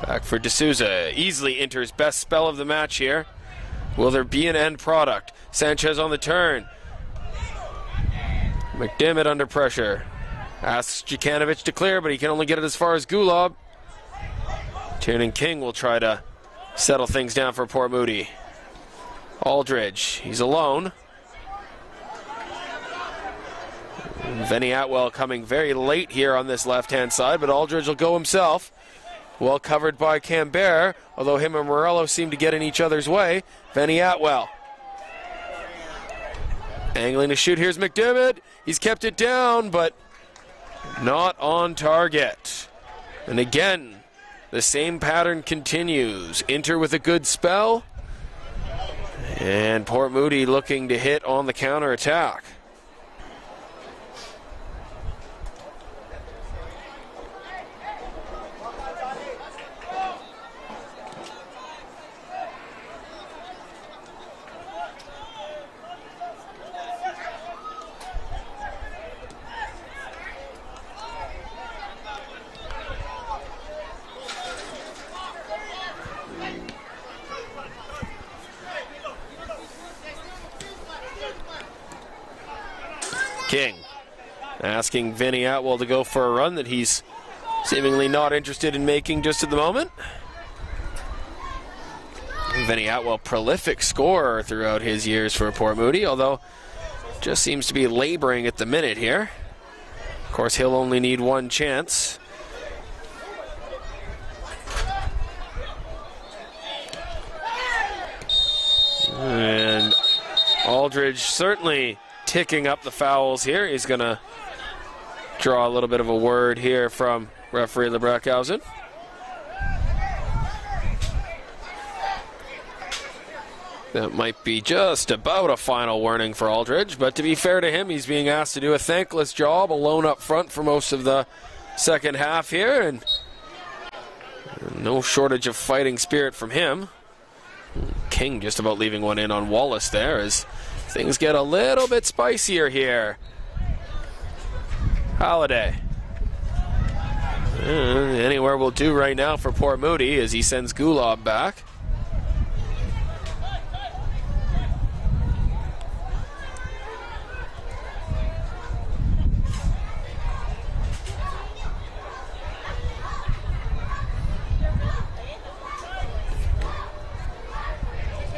Back for D'Souza. Easily enters best spell of the match here. Will there be an end product? Sanchez on the turn. McDermott under pressure. Asks Jukanovic to clear, but he can only get it as far as Gulob. Tiernan King will try to settle things down for Port Moody. Aldridge, he's alone. Vinny Atwell coming very late here on this left-hand side, but Aldridge will go himself. Well covered by Cambert, although him and Morello seem to get in each other's way. Vinny Atwell. Angling to shoot, here's McDermott. He's kept it down, but not on target. And again, the same pattern continues. Inter with a good spell. And Port Moody looking to hit on the counterattack. King asking Vinny Atwell to go for a run that he's seemingly not interested in making just at the moment. Vinny Atwell, prolific scorer throughout his years for Port Moody, although just seems to be laboring at the minute here. Of course, he'll only need one chance. And Aldridge certainly ticking up the fouls here. He's going to draw a little bit of a word here from referee Lebreckhausen. That might be just about a final warning for Aldridge, but to be fair to him, he's being asked to do a thankless job alone up front for most of the second half here, and no shortage of fighting spirit from him. King just about leaving one in on Wallace there as things get a little bit spicier here. Halliday. Anywhere will do right now for Port Moody as he sends Gulob back.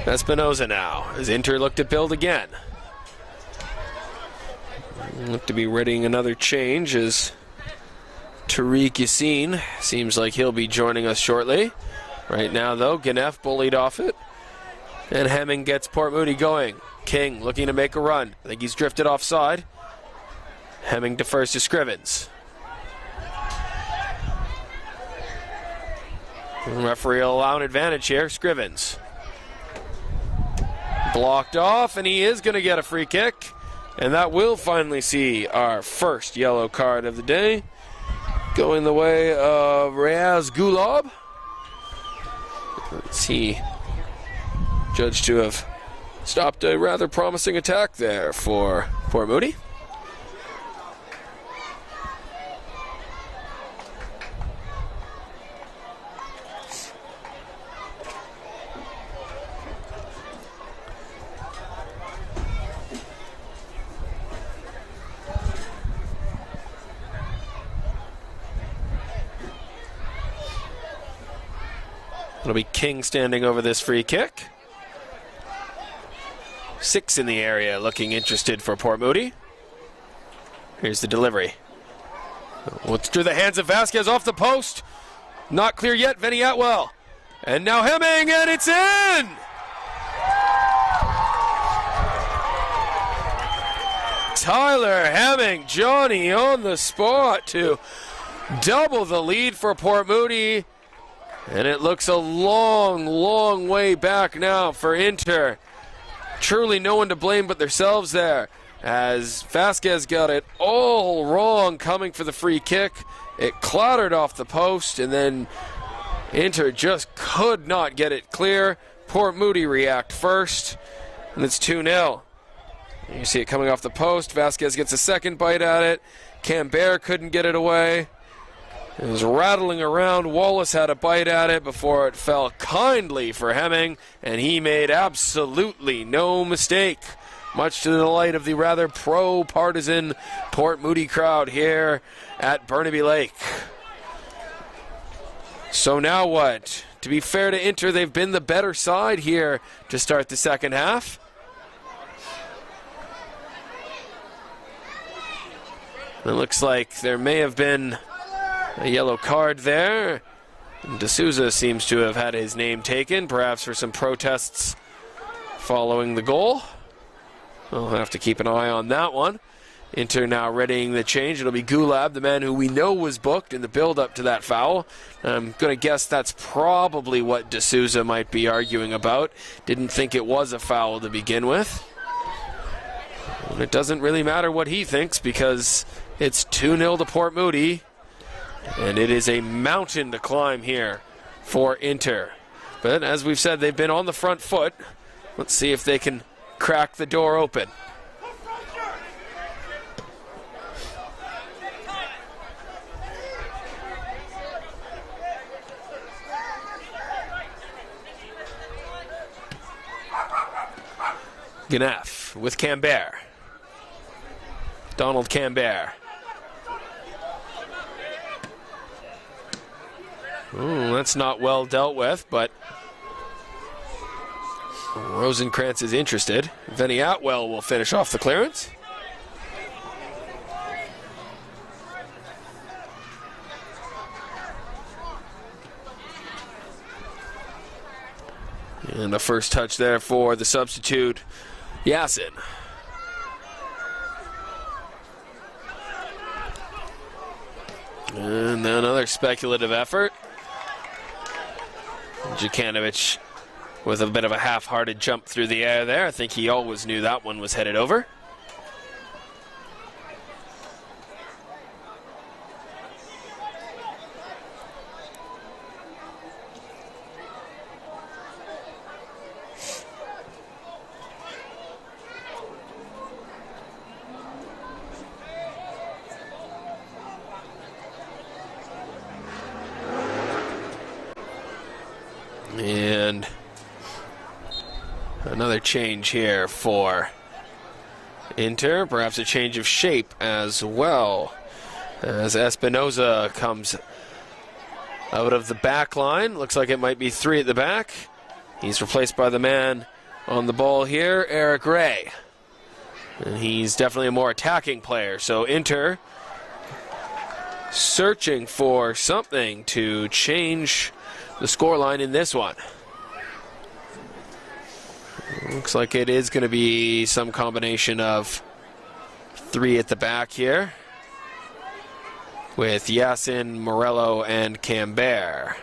Espinoza now, as Inter look to build again. Look to be readying another change as Tariq Yassin seems like he'll be joining us shortly. Right now, though, Ganef bullied off it. And Hemming gets Port Moody going. King looking to make a run. I think he's drifted offside. Hemming defers to Scrivens. Referee will allow an advantage here. Scrivens. Blocked off, and he is going to get a free kick. And that will finally see our first yellow card of the day. Going the way of Riaz Gulob. Let's see. Judged to have stopped a rather promising attack there for Port Moody. It'll be King standing over this free kick. 6 in the area looking interested for Port Moody. Here's the delivery. It's through the hands of Vasquez off the post. Not clear yet, Vinny Atwell. And now Hemming, and it's in! Tyler Hemming, Johnny on the spot to double the lead for Port Moody. And it looks a long, long way back now for Inter. Truly no one to blame but themselves there. as Vasquez got it all wrong coming for the free kick. It clattered off the post, and then Inter just could not get it clear. Port Moody react first, and it's 2-0. You see it coming off the post. Vasquez gets a second bite at it. Cambert couldn't get it away. It was rattling around. Wallace had a bite at it before it fell kindly for Hemming, and he made absolutely no mistake, much to the delight of the rather pro-partisan Port Moody crowd here at Burnaby Lake. So now what? To be fair to Inter, they've been the better side here to start the second half. It looks like there may have been a yellow card there. D'Souza seems to have had his name taken, perhaps for some protests following the goal. We'll have to keep an eye on that one. Inter now readying the change. It'll be Gulab, the man who we know was booked in the build-up to that foul. I'm going to guess that's probably what D'Souza might be arguing about. Didn't think it was a foul to begin with. And it doesn't really matter what he thinks because it's 2-0 to Port Moody. And it is a mountain to climb here for Inter. But as we've said, they've been on the front foot. Let's see if they can crack the door open. Gnaff with Cambert. Donald Cambert. Ooh, that's not well dealt with, but Rosenkrantz is interested. Vinny Atwell will finish off the clearance. And the first touch there for the substitute, Yasin. And another speculative effort. Djukanovic with a bit of a half-hearted jump through the air there. I think he always knew that one was headed over. And another change here for Inter, perhaps a change of shape as well, as Espinoza comes out of the back line. Looks like it might be three at the back. He's replaced by the man on the ball here, Eric Ray. And he's definitely a more attacking player. So Inter searching for something to change the scoreline in this one. Looks like it is going to be some combination of three at the back here with Yasin, Morello, and Cambert.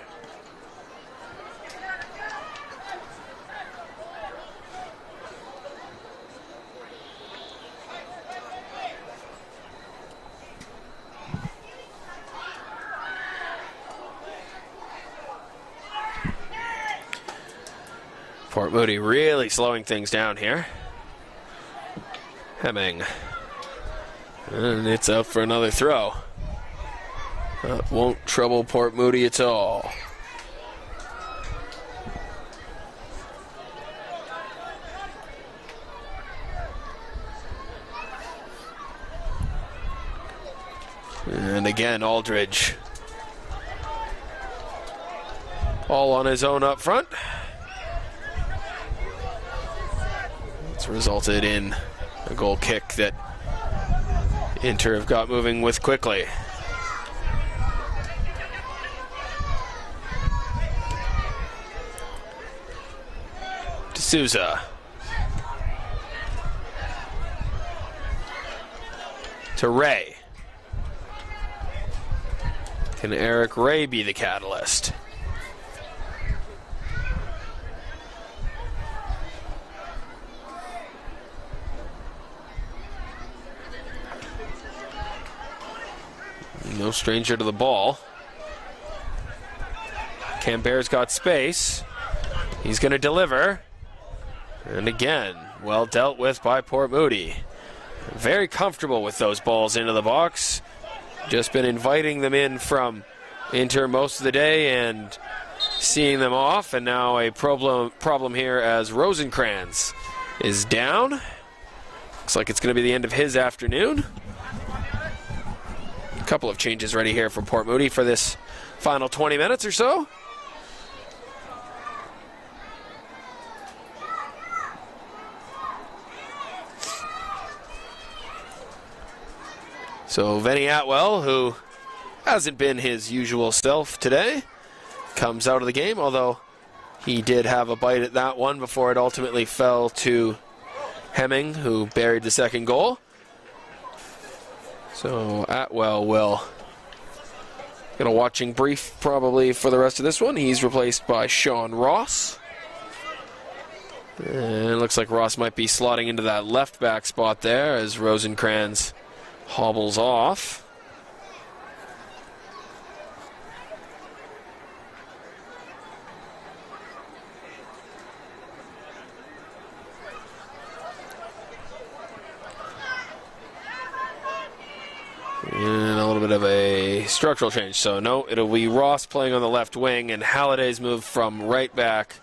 Port Moody really slowing things down here. Hemming. And it's out for another throw. That won't trouble Port Moody at all. And again, Aldridge. All on his own up front. It's resulted in a goal kick that Inter have got moving with quickly. D'Souza. To Ray. Can Eric Ray be the catalyst? no stranger to the ball. Cambert's got space. He's going to deliver. And again, well dealt with by Port Moody. Very comfortable with those balls into the box. Just been inviting them in from Inter most of the day and seeing them off. And now a problem here as Rosenkrantz is down. Looks like it's going to be the end of his afternoon. A couple of changes ready here for Port Moody for this final 20 minutes or so. So Vinny Atwell, who hasn't been his usual self today, comes out of the game, although he did have a bite at that one before it ultimately fell to Hemming, who buried the second goal. So Atwell will get a watching brief probably for the rest of this one. He's replaced by Sean Ross. And it looks like Ross might be slotting into that left back spot there as Rosenkrantz hobbles off. And a little bit of a structural change. So no, it'll be Ross playing on the left wing, and Halliday's moved from right back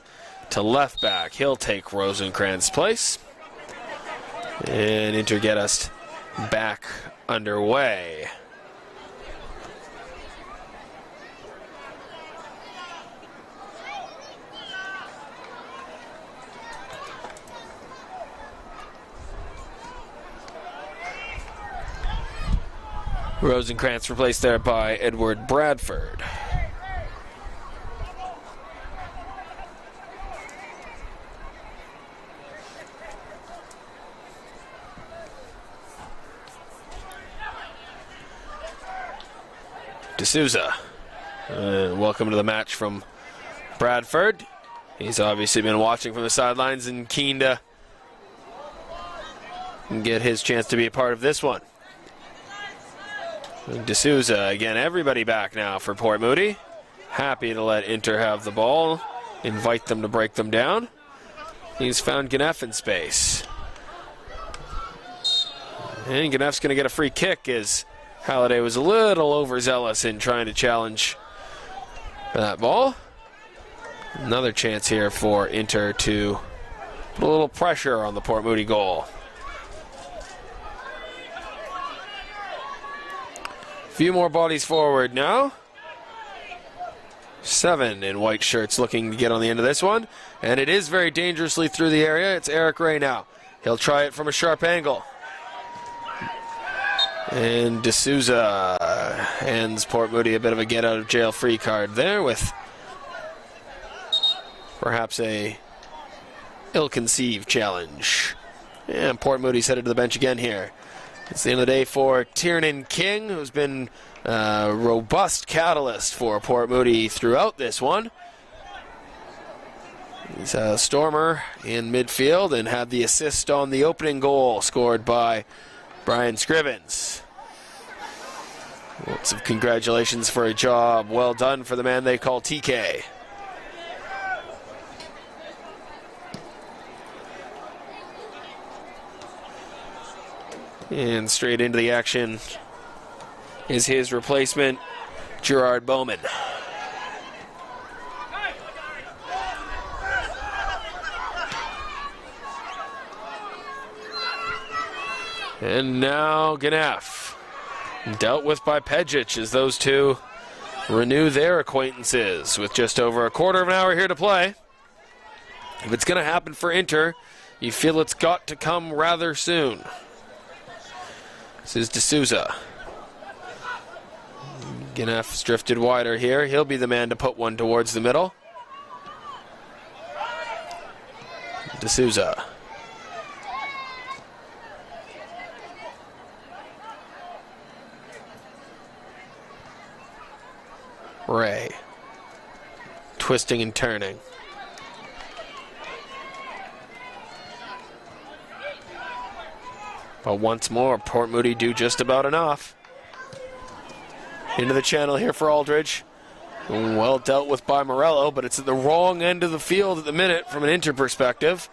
to left back. He'll take Rosenkrantz's place. And Inter get us back underway. Rosenkrantz replaced there by Edward Bradford. D'Souza. Welcome to the match from Bradford. He's obviously been watching from the sidelines and keen to get his chance to be a part of this one. D'Souza, again, everybody back now for Port Moody. Happy to let Inter have the ball, invite them to break them down. He's found Ganef in space. And Ganef's going to get a free kick as Halliday was a little overzealous in trying to challenge that ball. Another chance here for Inter to put a little pressure on the Port Moody goal. Few more bodies forward now. 7 in white shirts looking to get on the end of this one. And it is very dangerously through the area. It's Eric Ray now. He'll try it from a sharp angle. And D'Souza hands Port Moody a bit of a get-out-of-jail-free card there with perhaps a ill-conceived challenge. And Port Moody's headed to the bench again here. It's the end of the day for Tiernan King, who's been a robust catalyst for Port Moody throughout this one. He's a stormer in midfield and had the assist on the opening goal scored by Brian Scrivens. Lots of congratulations for a job well done for the man they call TK. And straight into the action is his replacement, Gerard Bowman. And now Ganef, dealt with by Pejic as those two renew their acquaintances with just over a quarter of an hour here to play. If it's going to happen for Inter, you feel it's got to come rather soon. This is D'Souza. Ganef's drifted wider here. He'll be the man to put one towards the middle. D'Souza. Ray. Twisting and turning. But once more, Port Moody do just about enough. Into the channel here for Aldridge. Well dealt with by Morello, but it's at the wrong end of the field at the minute from an Inter perspective.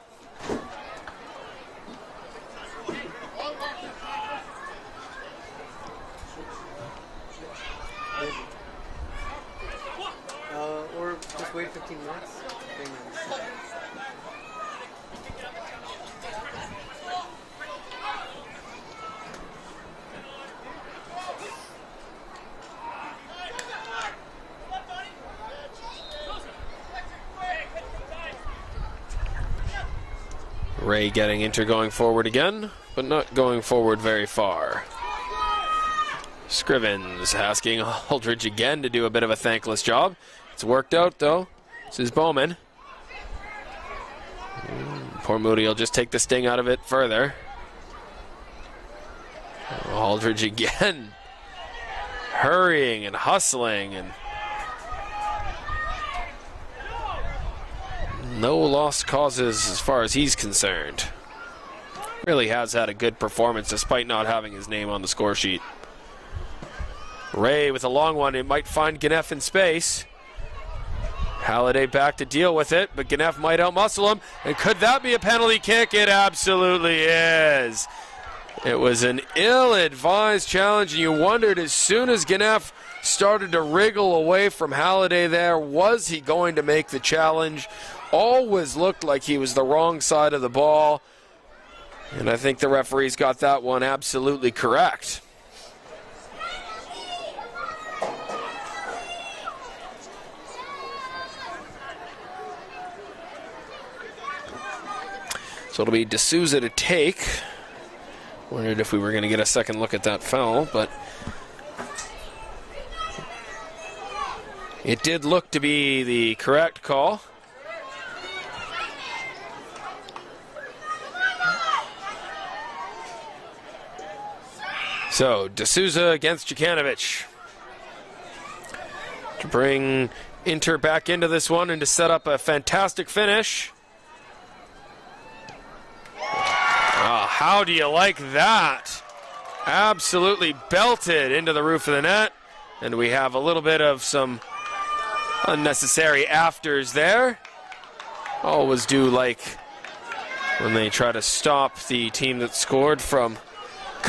Or just wait 15 minutes. Ray getting Inter going forward again, but not going forward very far. Scrivens asking Aldridge again to do a bit of a thankless job. It's worked out though. This is Bowman. Poor Moody will just take the sting out of it further. Aldridge again. Hurrying and hustling, and no lost causes as far as he's concerned. Really has had a good performance despite not having his name on the score sheet. Ray with a long one. It might find Ganef in space. Halliday back to deal with it, but Ganef might outmuscle him. And could that be a penalty kick? It absolutely is. It was an ill-advised challenge, and you wondered as soon as Ganef started to wriggle away from Halliday there, was he going to make the challenge? Always looked like he was the wrong side of the ball, and I think the referees got that one absolutely correct. So it'll be D'Souza to take. Wondered if we were going to get a second look at that foul, but it did look to be the correct call. So, D'Souza against Jukanovic to bring Inter back into this one and to set up a fantastic finish. Oh, how do you like that? Absolutely belted into the roof of the net. And we have a little bit of some unnecessary afters there. Always do like when they try to stop the team that scored from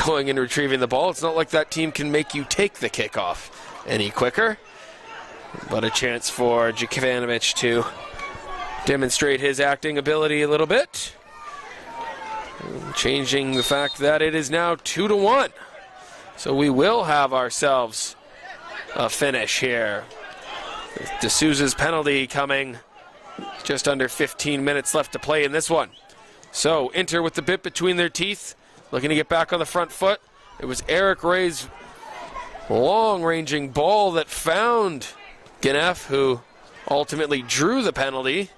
going and retrieving the ball. It's not like that team can make you take the kickoff any quicker. But a chance for Jukanovic to demonstrate his acting ability a little bit. Changing the fact that it is now 2-1. So we will have ourselves a finish here. D'Souza's penalty coming. Just under 15 minutes left to play in this one. So Inter with the bit between their teeth, looking to get back on the front foot. It was Eric Ray's long-ranging ball that found Ganef, who ultimately drew the penalty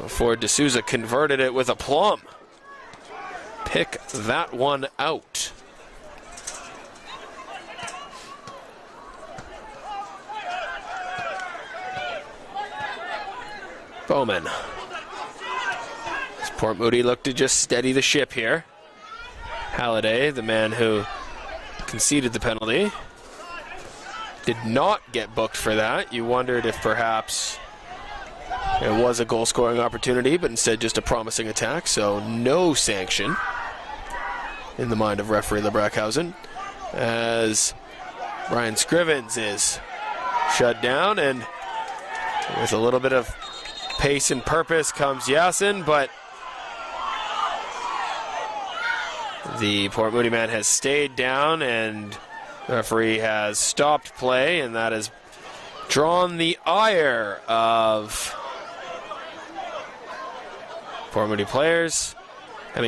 before D'Souza converted it with aplomb. Pick that one out. Bowman. Port Moody looked to just steady the ship here. Halliday, the man who conceded the penalty, did not get booked for that. You wondered if perhaps it was a goal-scoring opportunity, but instead just a promising attack, so no sanction in the mind of referee Lebrackhausen, as Ryan Scrivens is shut down, and with a little bit of pace and purpose comes Yasin, but the Port Moody man has stayed down, and the referee has stopped play, and that has drawn the ire of Port Moody players,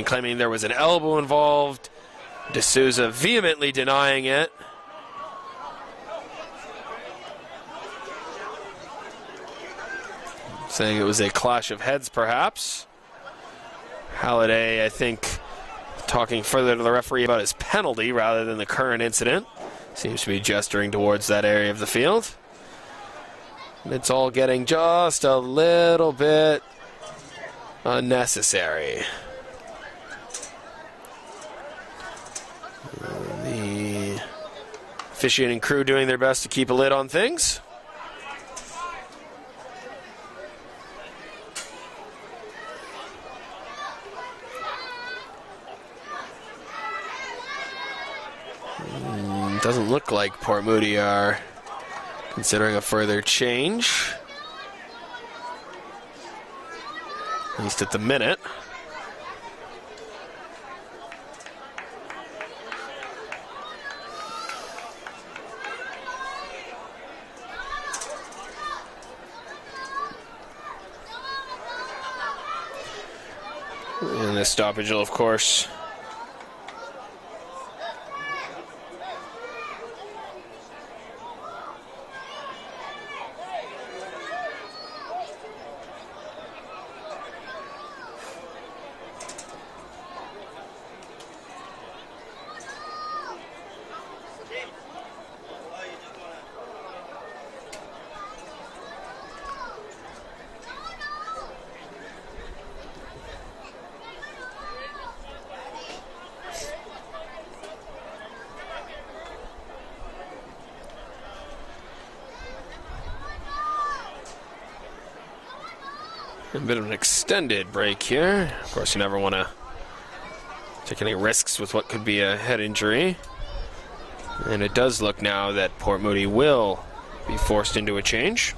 claiming there was an elbow involved. D'Souza vehemently denying it. Saying it was a clash of heads, perhaps. Halliday, I think, talking further to the referee about his penalty rather than the current incident. Seems to be gesturing towards that area of the field. It's all getting just a little bit unnecessary. The Officiating crew doing their best to keep a lid on things. Doesn't look like Port Moody are considering a further change, at least at the minute. And this stoppage will, of course, a bit of an extended break here. Of course, you never want to take any risks with what could be a head injury. And it does look now that Port Moody will be forced into a change.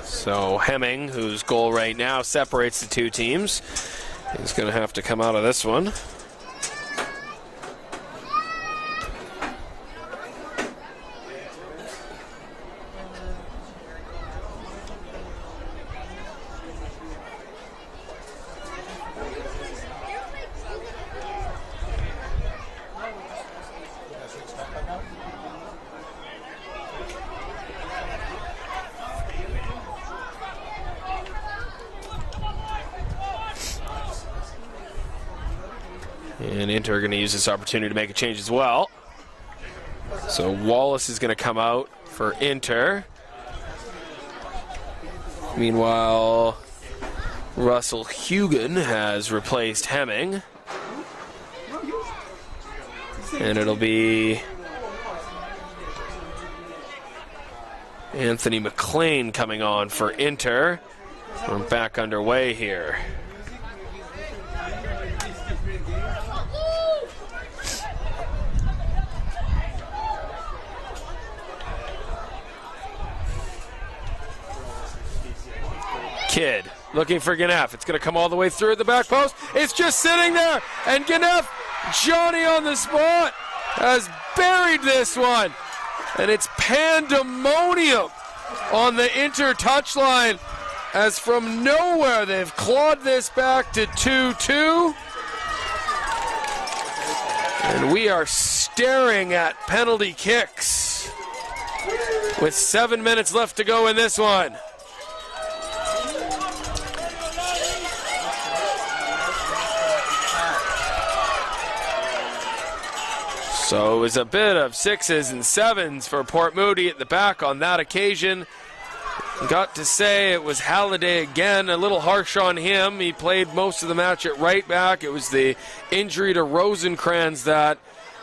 So Hemming, whose goal right now separates the two teams, is going to have to come out of this one. And Inter are going to use this opportunity to make a change as well. So Wallace is going to come out for Inter. Meanwhile, Russell Hugan has replaced Hemming. And it'll be Anthony McLean coming on for Inter. We're back underway here. Kidd looking for Ganef. It's going to come all the way through at the back post. It's just sitting there. And Ganef, Johnny on the spot, has buried this one. And it's pandemonium on the Inter touchline as from nowhere they've clawed this back to 2-2. And we are staring at penalty kicks with 7 minutes left to go in this one. So it was a bit of 6s and 7s for Port Moody at the back on that occasion. Got to say it was Halliday again, a little harsh on him. He played most of the match at right back. It was the injury to Rosenkrantz that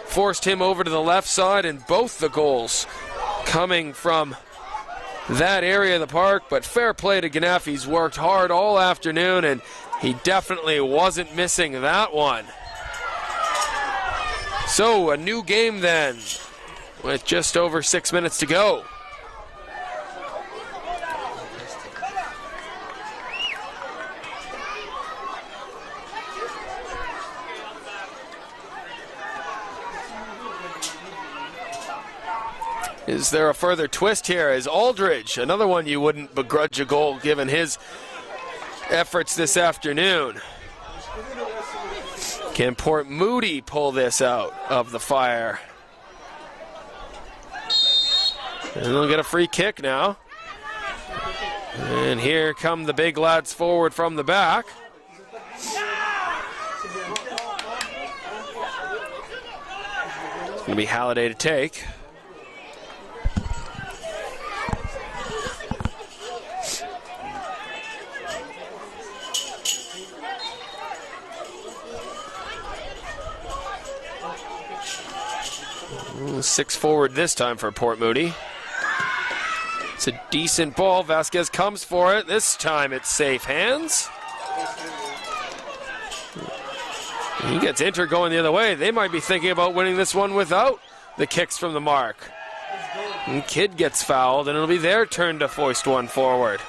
forced him over to the left side, and both the goals coming from that area of the park. But fair play to Ganef. He's worked hard all afternoon, and he definitely wasn't missing that one. So a new game then, with just over 6 minutes to go. Is there a further twist here as Aldridge, another one you wouldn't begrudge a goal given his efforts this afternoon. Can Port Moody pull this out of the fire? And they'll get a free kick now. And here come the big lads forward from the back. Gonna be Halliday to take. Six forward this time for Port Moody. It's a decent ball. Vasquez comes for it. This time it's safe hands. He gets Inter going the other way. They might be thinking about winning this one without the kicks from the mark. And Kidd gets fouled, and it'll be their turn to foist one forward.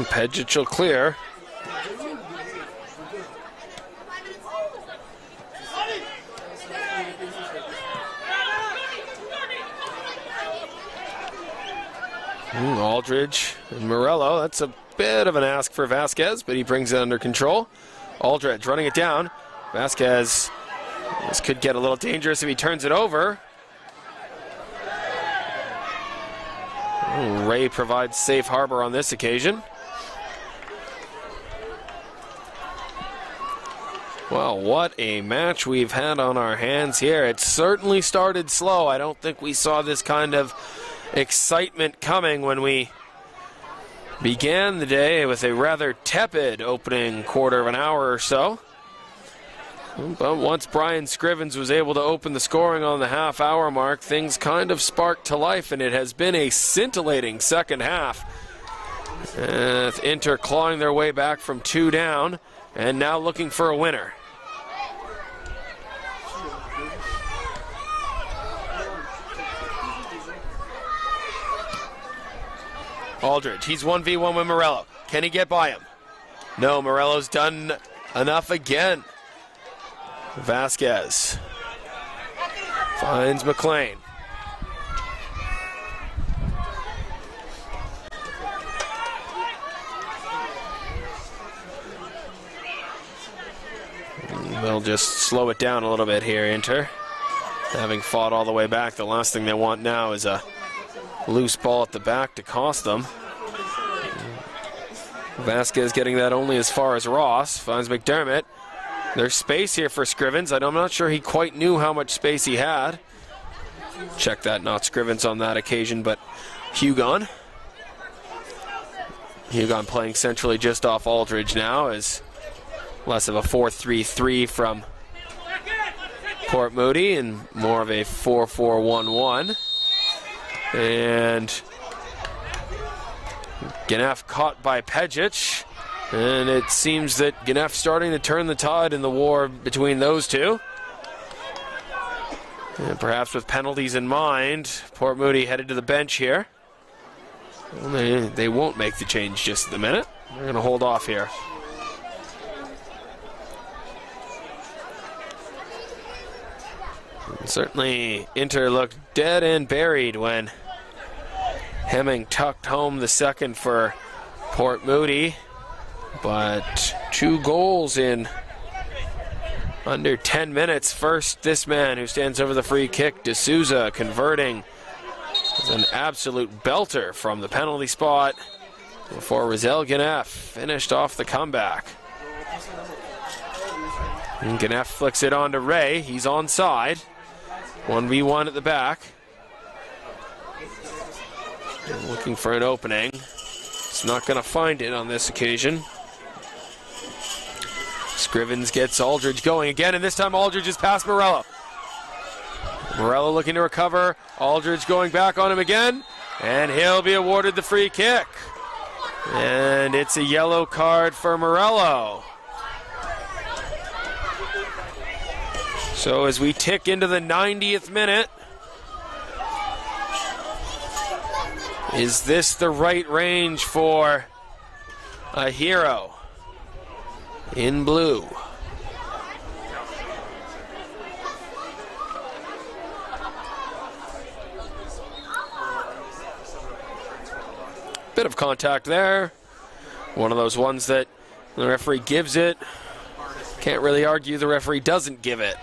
Pedgic will clear. Aldridge and Morello. That's a bit of an ask for Vasquez, but he brings it under control. Aldridge running it down. Vasquez, this could get a little dangerous if he turns it over. Ray provides safe harbor on this occasion. Well, what a match we've had on our hands here. It certainly started slow. I don't think we saw this kind of excitement coming when we began the day with a rather tepid opening quarter of an hour or so. But once Brian Scrivens was able to open the scoring on the half-hour mark, things kind of sparked to life, and it has been a scintillating second half. Inter clawing their way back from 2 down, and now looking for a winner. Aldridge, he's 1v1 with Morello. Can he get by him? No, Morello's done enough again. Vasquez finds McLean. They'll just slow it down a little bit here, Inter. Having fought all the way back, the last thing they want now is a loose ball at the back to cost them. Vasquez getting that only as far as Ross. Finds McDermott. There's space here for Scrivens. I'm not sure he quite knew how much space he had. Check that, not Scrivens on that occasion, but Hugon. Hugon playing centrally just off Aldridge now is less of a 4-3-3 from Port Moody and more of a 4-4-1-1. And Ganef caught by Pedgic. And it seems that Ganef starting to turn the tide in the war between those two. And perhaps with penalties in mind, Port Moody headed to the bench here. Well, they won't make the change just at the minute. They're going to hold off here. And certainly, Inter looked dead and buried when Hemming tucked home the second for Port Moody. But 2 goals in under 10 minutes. First, this man who stands over the free kick, D'Souza, converting as an absolute belter from the penalty spot before Rizal Ganef finished off the comeback. And Ganef flicks it on to Ray. He's onside. 1v1 at the back. Looking for an opening. He's not going to find it on this occasion. Scrivens gets Aldridge going again, and this time Aldridge is past Morello. Morello looking to recover. Aldridge going back on him again, and he'll be awarded the free kick. And it's a yellow card for Morello. So as we tick into the 90th minute, is this the right range for a hero in blue? Bit of contact there. One of those ones that the referee gives it Can't really argue the referee doesn't give it.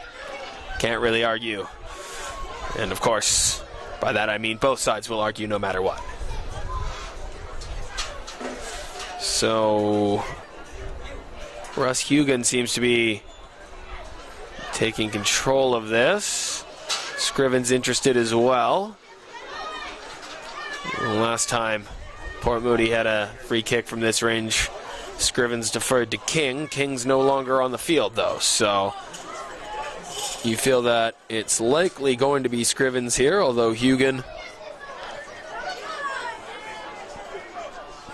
Can't really argue. And of course, by that I mean both sides will argue no matter what. So Russ Hugan seems to be taking control of this. Scriven's interested as well. Last time Port Moody had a free kick from this range, Scriven's deferred to King. King's no longer on the field though, so you feel that it's likely going to be Scriven's here, although Hugan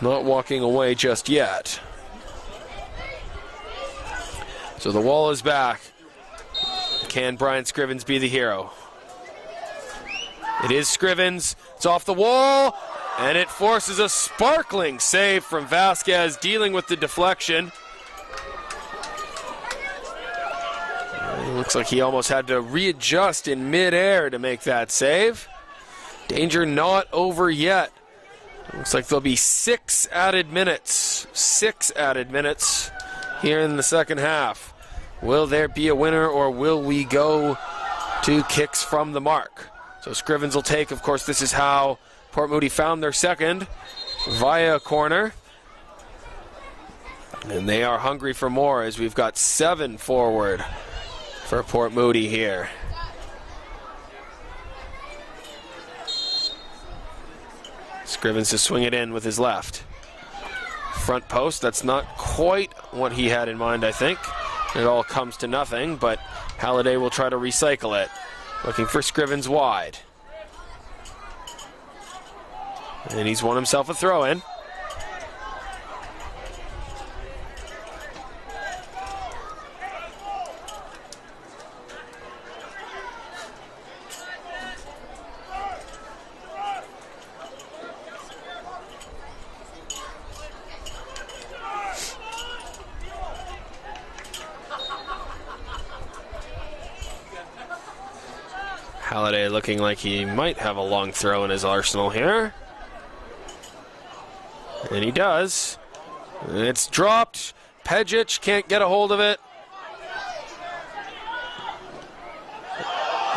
not walking away just yet. So the wall is back. Can Brian Scrivens be the hero? It is Scrivens. It's off the wall, and it forces a sparkling save from Vasquez, dealing with the deflection. It looks like he almost had to readjust in midair to make that save. Danger not over yet. Looks like there'll be 6 added minutes. 6 added minutes here in the second half. Will there be a winner, or will we go to kicks from the mark? So Scrivens will take, of course, this is how Port Moody found their second, via a corner. And they are hungry for more, as we've got 7 forward for Port Moody here. Scrivens to swing it in with his left. Front post, that's not quite what he had in mind, I think. It all comes to nothing, but Halliday will try to recycle it. Looking for Scrivens wide. And he's won himself a throw-in. Halliday looking like he might have a long throw in his arsenal here. And he does. It's dropped. Pejic can't get a hold of it.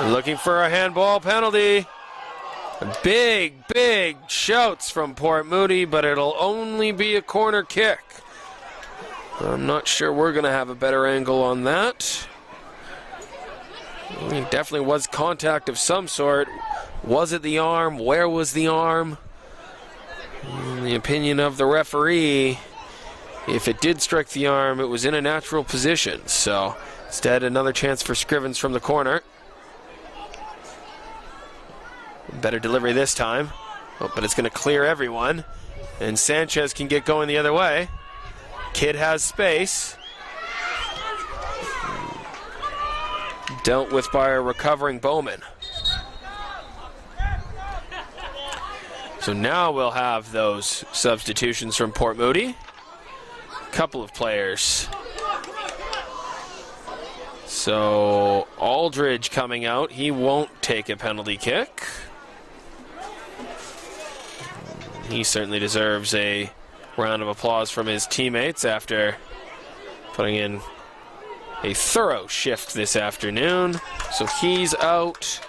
Looking for a handball penalty. Big shouts from Port Moody, but it'll only be a corner kick. I'm not sure we're going to have a better angle on that. It definitely was contact of some sort. Was it the arm? Where was the arm? In the opinion of the referee, if it did strike the arm, it was in a natural position. So instead, another chance for Scrivens from the corner. Better delivery this time. Oh, but it's going to clear everyone. And Sanchez can get going the other way. Kidd has space. Dealt with by a recovering Bowman. So now we'll have those substitutions from Port Moody. A couple of players. So Aldridge coming out. He won't take a penalty kick. He certainly deserves a round of applause from his teammates after putting in a thorough shift this afternoon. So he's out,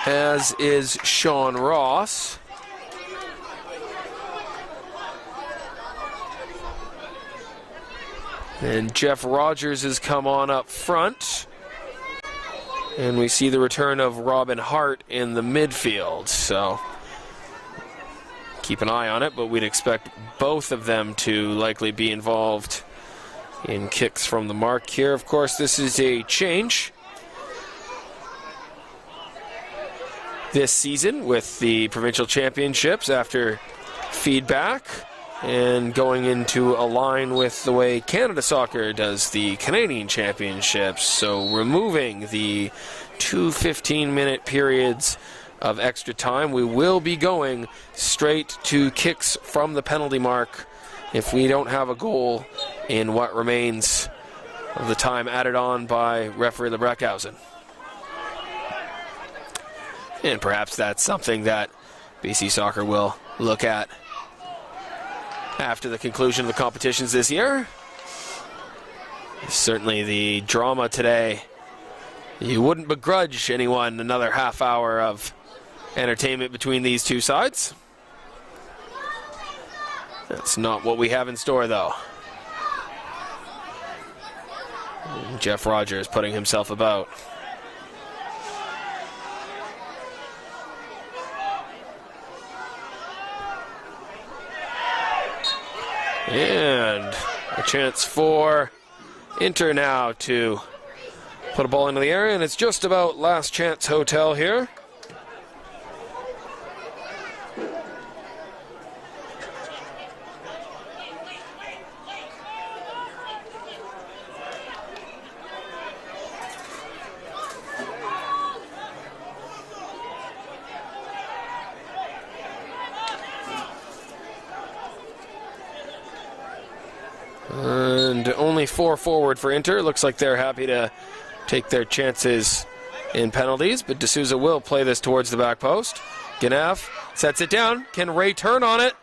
as is Sean Ross. And Jeff Rogers has come on up front. And we see the return of Robin Hart in the midfield. So keep an eye on it, but we'd expect both of them to likely be involved in kicks from the mark here. Of course, this is a change this season with the provincial championships after feedback and going into a line with the way Canada Soccer does the Canadian championships. So removing the 2 15-minute periods of extra time, we will be going straight to kicks from the penalty mark if we don't have a goal in what remains of the time added on by referee Lebreckhausen. And perhaps that's something that BC Soccer will look at after the conclusion of the competitions this year. Certainly the drama today. You wouldn't begrudge anyone another half hour of entertainment between these two sides. That's not what we have in store, though. Jeff Rogers putting himself about. And a chance for Inter now to put a ball into the area, and it's just about last chance hotel here. And only 4 forward for Inter. Looks like they're happy to take their chances in penalties, but D'Souza will play this towards the back post. Ganef sets it down. Can Ray turn on it?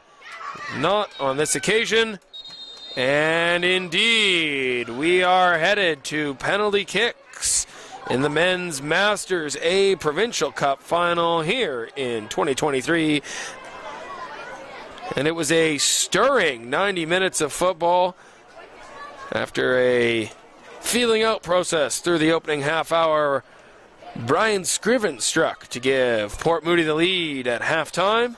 Not on this occasion. And indeed, we are headed to penalty kicks in the Men's Masters A Provincial Cup final here in 2023. And it was a stirring 90 minutes of football after a feeling out process through the opening half hour. Brian Scriven struck to give Port Moody the lead at halftime.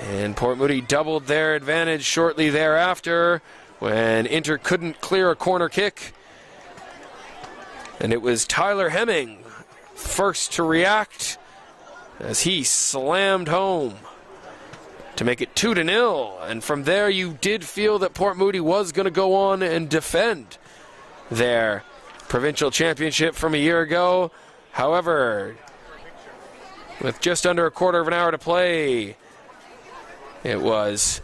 And Port Moody doubled their advantage shortly thereafter when Inter couldn't clear a corner kick. And it was Tyler Hemming first to react as he slammed home to make it 2-0. And from there, you did feel that Port Moody was going to go on and defend their provincial championship from a year ago. However, with just under a quarter of an hour to play, it was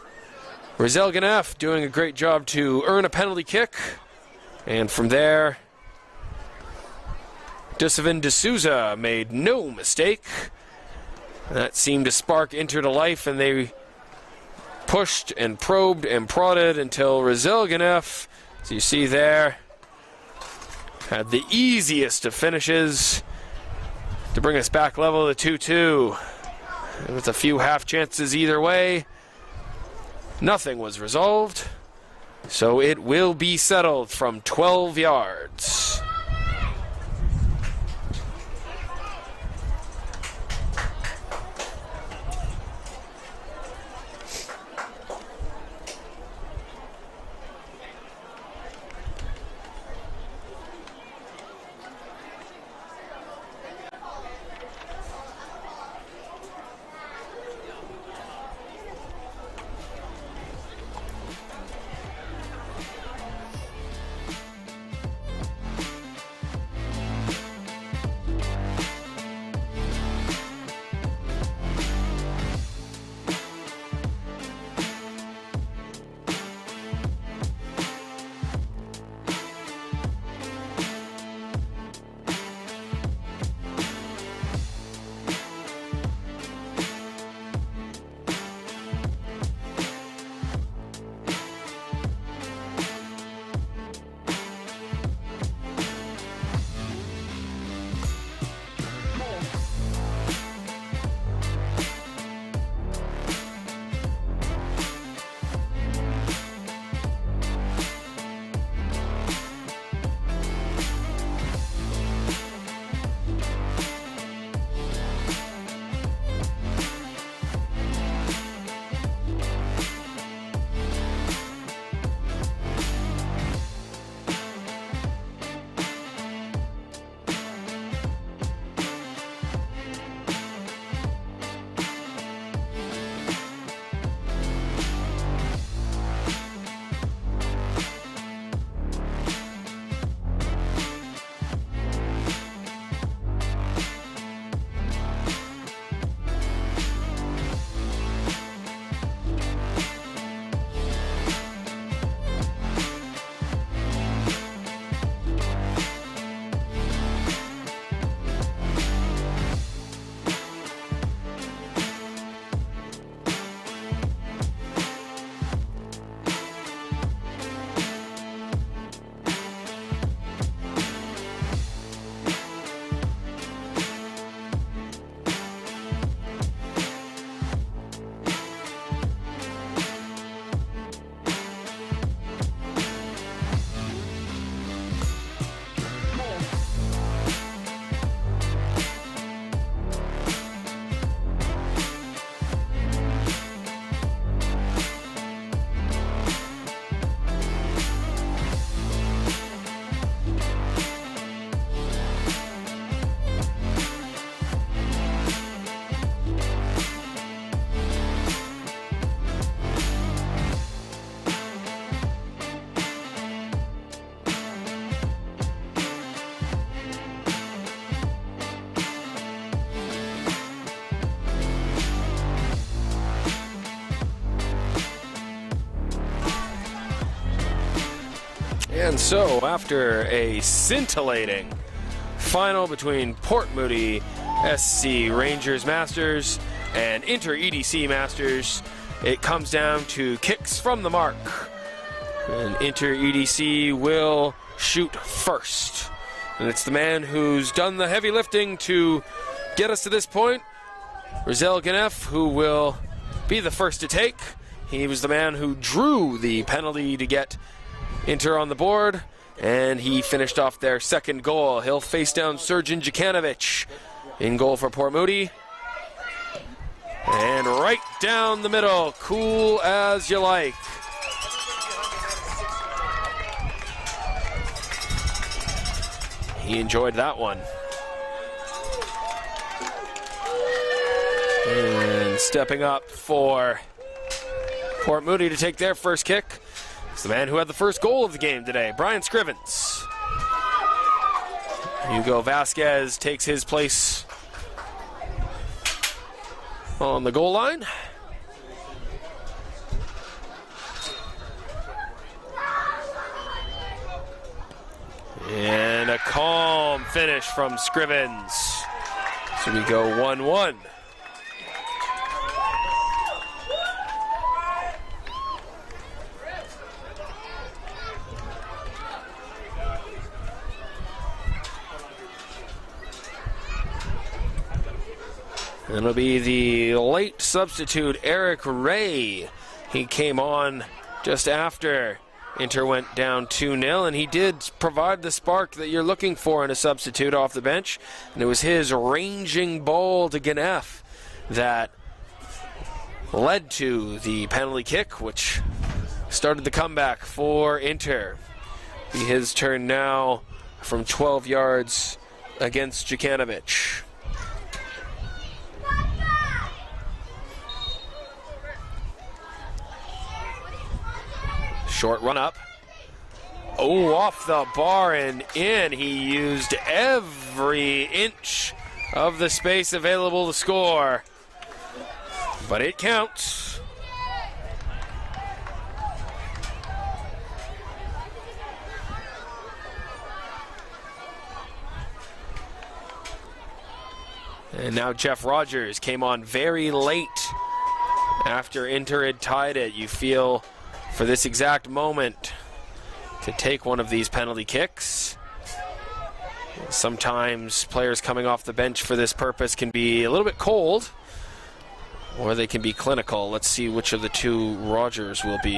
Rizal Ganef doing a great job to earn a penalty kick. And from there, Dusevin D'Souza made no mistake. That seemed to spark Inter to life, and they pushed and probed and prodded until Rizal Ganef, as you see there, had the easiest of finishes to bring us back level to 2-2. With a few half chances either way, nothing was resolved, so it will be settled from 12 yards. And so, after a scintillating final between Port Moody SC Rangers Masters and Inter EDC Masters, it comes down to kicks from the mark. And Inter EDC will shoot first. And it's the man who's done the heavy lifting to get us to this point, Rizal Ganef, who will be the first to take. He was the man who drew the penalty to get Inter on the board, and he finished off their second goal. He'll face down Sergeant Jukanovic in goal for Port Moody. And right down the middle, cool as you like. He enjoyed that one. And stepping up for Port Moody to take their first kick is the man who had the first goal of the game today, Brian Scrivens. Hugo Vasquez takes his place on the goal line. And a calm finish from Scrivens. So we go 1-1. It'll be the late substitute, Eric Ray. He came on just after Inter went down 2-0, and he did provide the spark that you're looking for in a substitute off the bench. And it was his ranging ball to Ganef that led to the penalty kick, which started the comeback for Inter. Be his turn now from 12 yards against Jukanovic. Short run up. Oh, off the bar and in. He used every inch of the space available to score. But it counts. And now Jeff Rogers came on very late after Inter had tied it. You feel for this exact moment to take one of these penalty kicks. Sometimes players coming off the bench for this purpose can be a little bit cold, or they can be clinical. Let's see which of the two Rogers will be.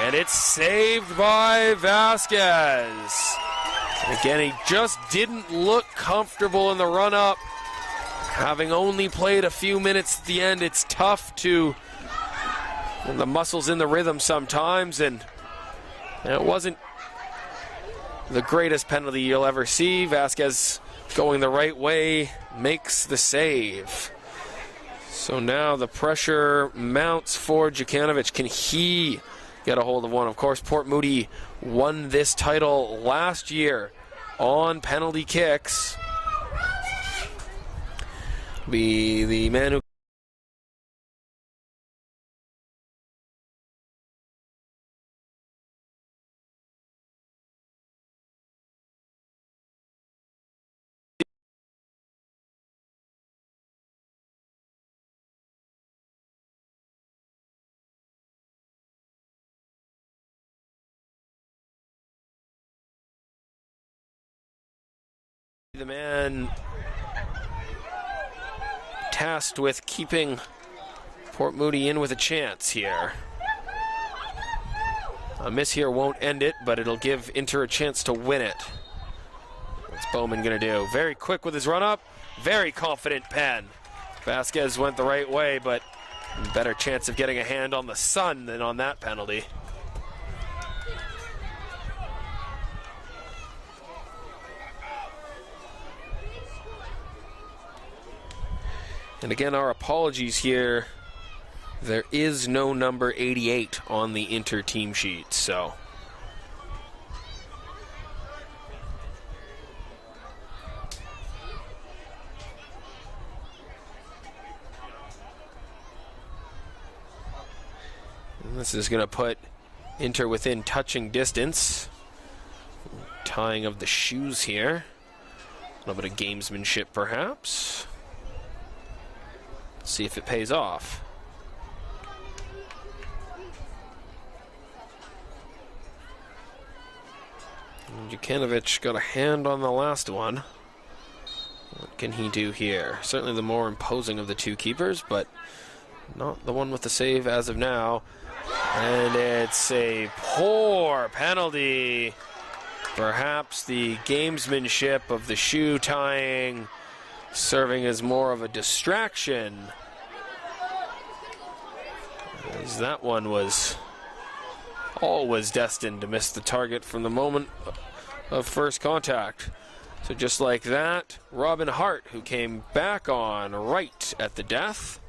And it's saved by Vasquez. Again, he just didn't look comfortable in the run-up. Having only played a few minutes at the end, it's tough to and the muscles in the rhythm sometimes, and it wasn't the greatest penalty you'll ever see. Vasquez going the right way makes the save. So now the pressure mounts for Jukanovic. Can he get a hold of one? Of course, Port Moody won this title last year on penalty kicks. Be the man who the man tasked with keeping Port Moody in with a chance here. A miss here won't end it, but it'll give Inter a chance to win it. What's Bowman going to do? Very quick with his run-up. Very confident pen. Vasquez went the right way, but better chance of getting a hand on the sun than on that penalty. And again, our apologies here. There is no number 88 on the Inter team sheet, so. And this is going to put Inter within touching distance. Tying of the shoes here. A little bit of gamesmanship, perhaps. Let's see if it pays off. Jukanovic got a hand on the last one. What can he do here? Certainly the more imposing of the two keepers, but not the one with the save as of now. And it's a poor penalty. Perhaps the gamesmanship of the shoe tying serving as more of a distraction, as that one was always destined to miss the target from the moment of first contact. So just like that, Robin Hart, who came back on right at the death.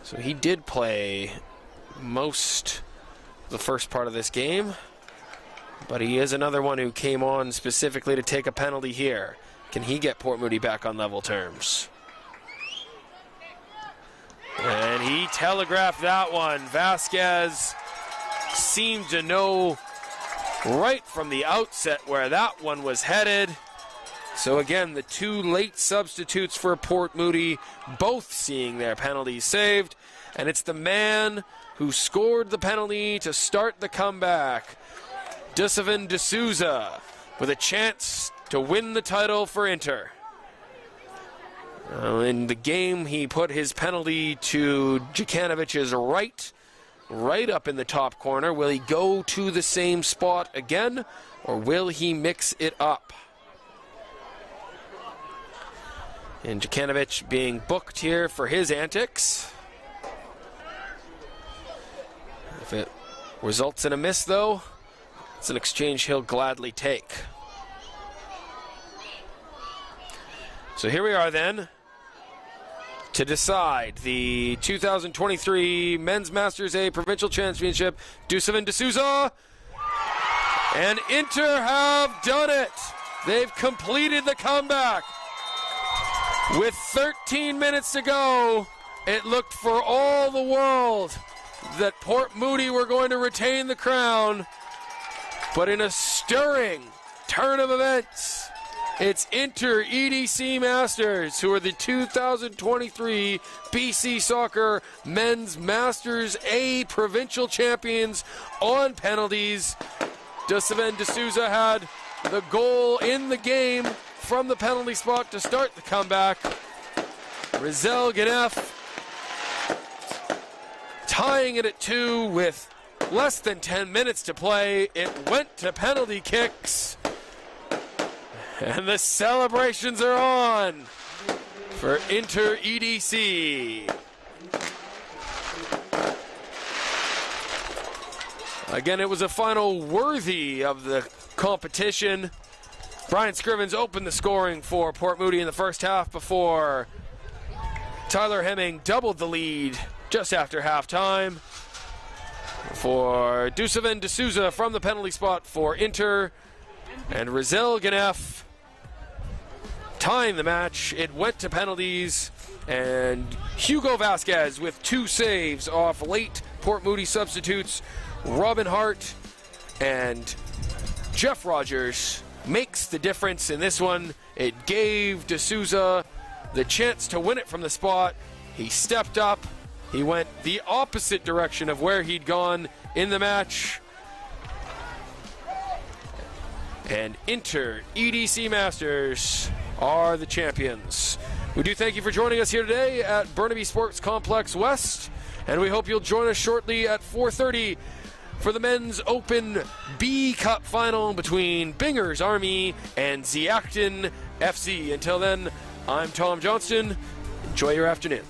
So he did play most of the first part of this game, but he is another one who came on specifically to take a penalty here. Can he get Port Moody back on level terms? And he telegraphed that one. Vasquez seemed to know right from the outset where that one was headed. So again, the two late substitutes for Port Moody, both seeing their penalties saved. And it's the man who scored the penalty to start the comeback, Dusavan D'Souza, with a chance to win the title for Inter. In the game, he put his penalty to Jukanovic's right up in the top corner. Will he go to the same spot again, or will he mix it up? And Jukanovic being booked here for his antics. If it results in a miss, though, it's an exchange he'll gladly take. So here we are then, to decide the 2023 Men's Masters A Provincial Championship. Dusavan D'Souza and Inter have done it. They've completed the comeback. With 13 minutes to go, it looked for all the world that Port Moody were going to retain the crown. But in a stirring turn of events, it's Inter EDC Masters, who are the 2023 BC Soccer Men's Masters A Provincial Champions on penalties. Dusavan D'Souza had the goal in the game from the penalty spot to start the comeback. Rizal Ganef tying it at 2 with less than 10 minutes to play. It went to penalty kicks. And the celebrations are on for Inter EDC. Again, it was a final worthy of the competition. Brian Scrivens opened the scoring for Port Moody in the first half before Tyler Hemming doubled the lead just after halftime. For Dusavan D'Souza from the penalty spot for Inter, and Rizal Ganef tying the match. It went to penalties, and Hugo Vasquez with 2 saves off late Port Moody substitutes. Robin Hart and Jeff Rogers makes the difference in this one. It gave D'Souza the chance to win it from the spot. He stepped up. He went the opposite direction of where he'd gone in the match. And Inter EDC Masters are the champions. We do thank you for joining us here today at Burnaby Sports Complex West, and we hope you'll join us shortly at 4:30 for the Men's Open B Cup final between Bingers Army and Ziacton FC. Until then, I'm Tom Johnston. Enjoy your afternoon.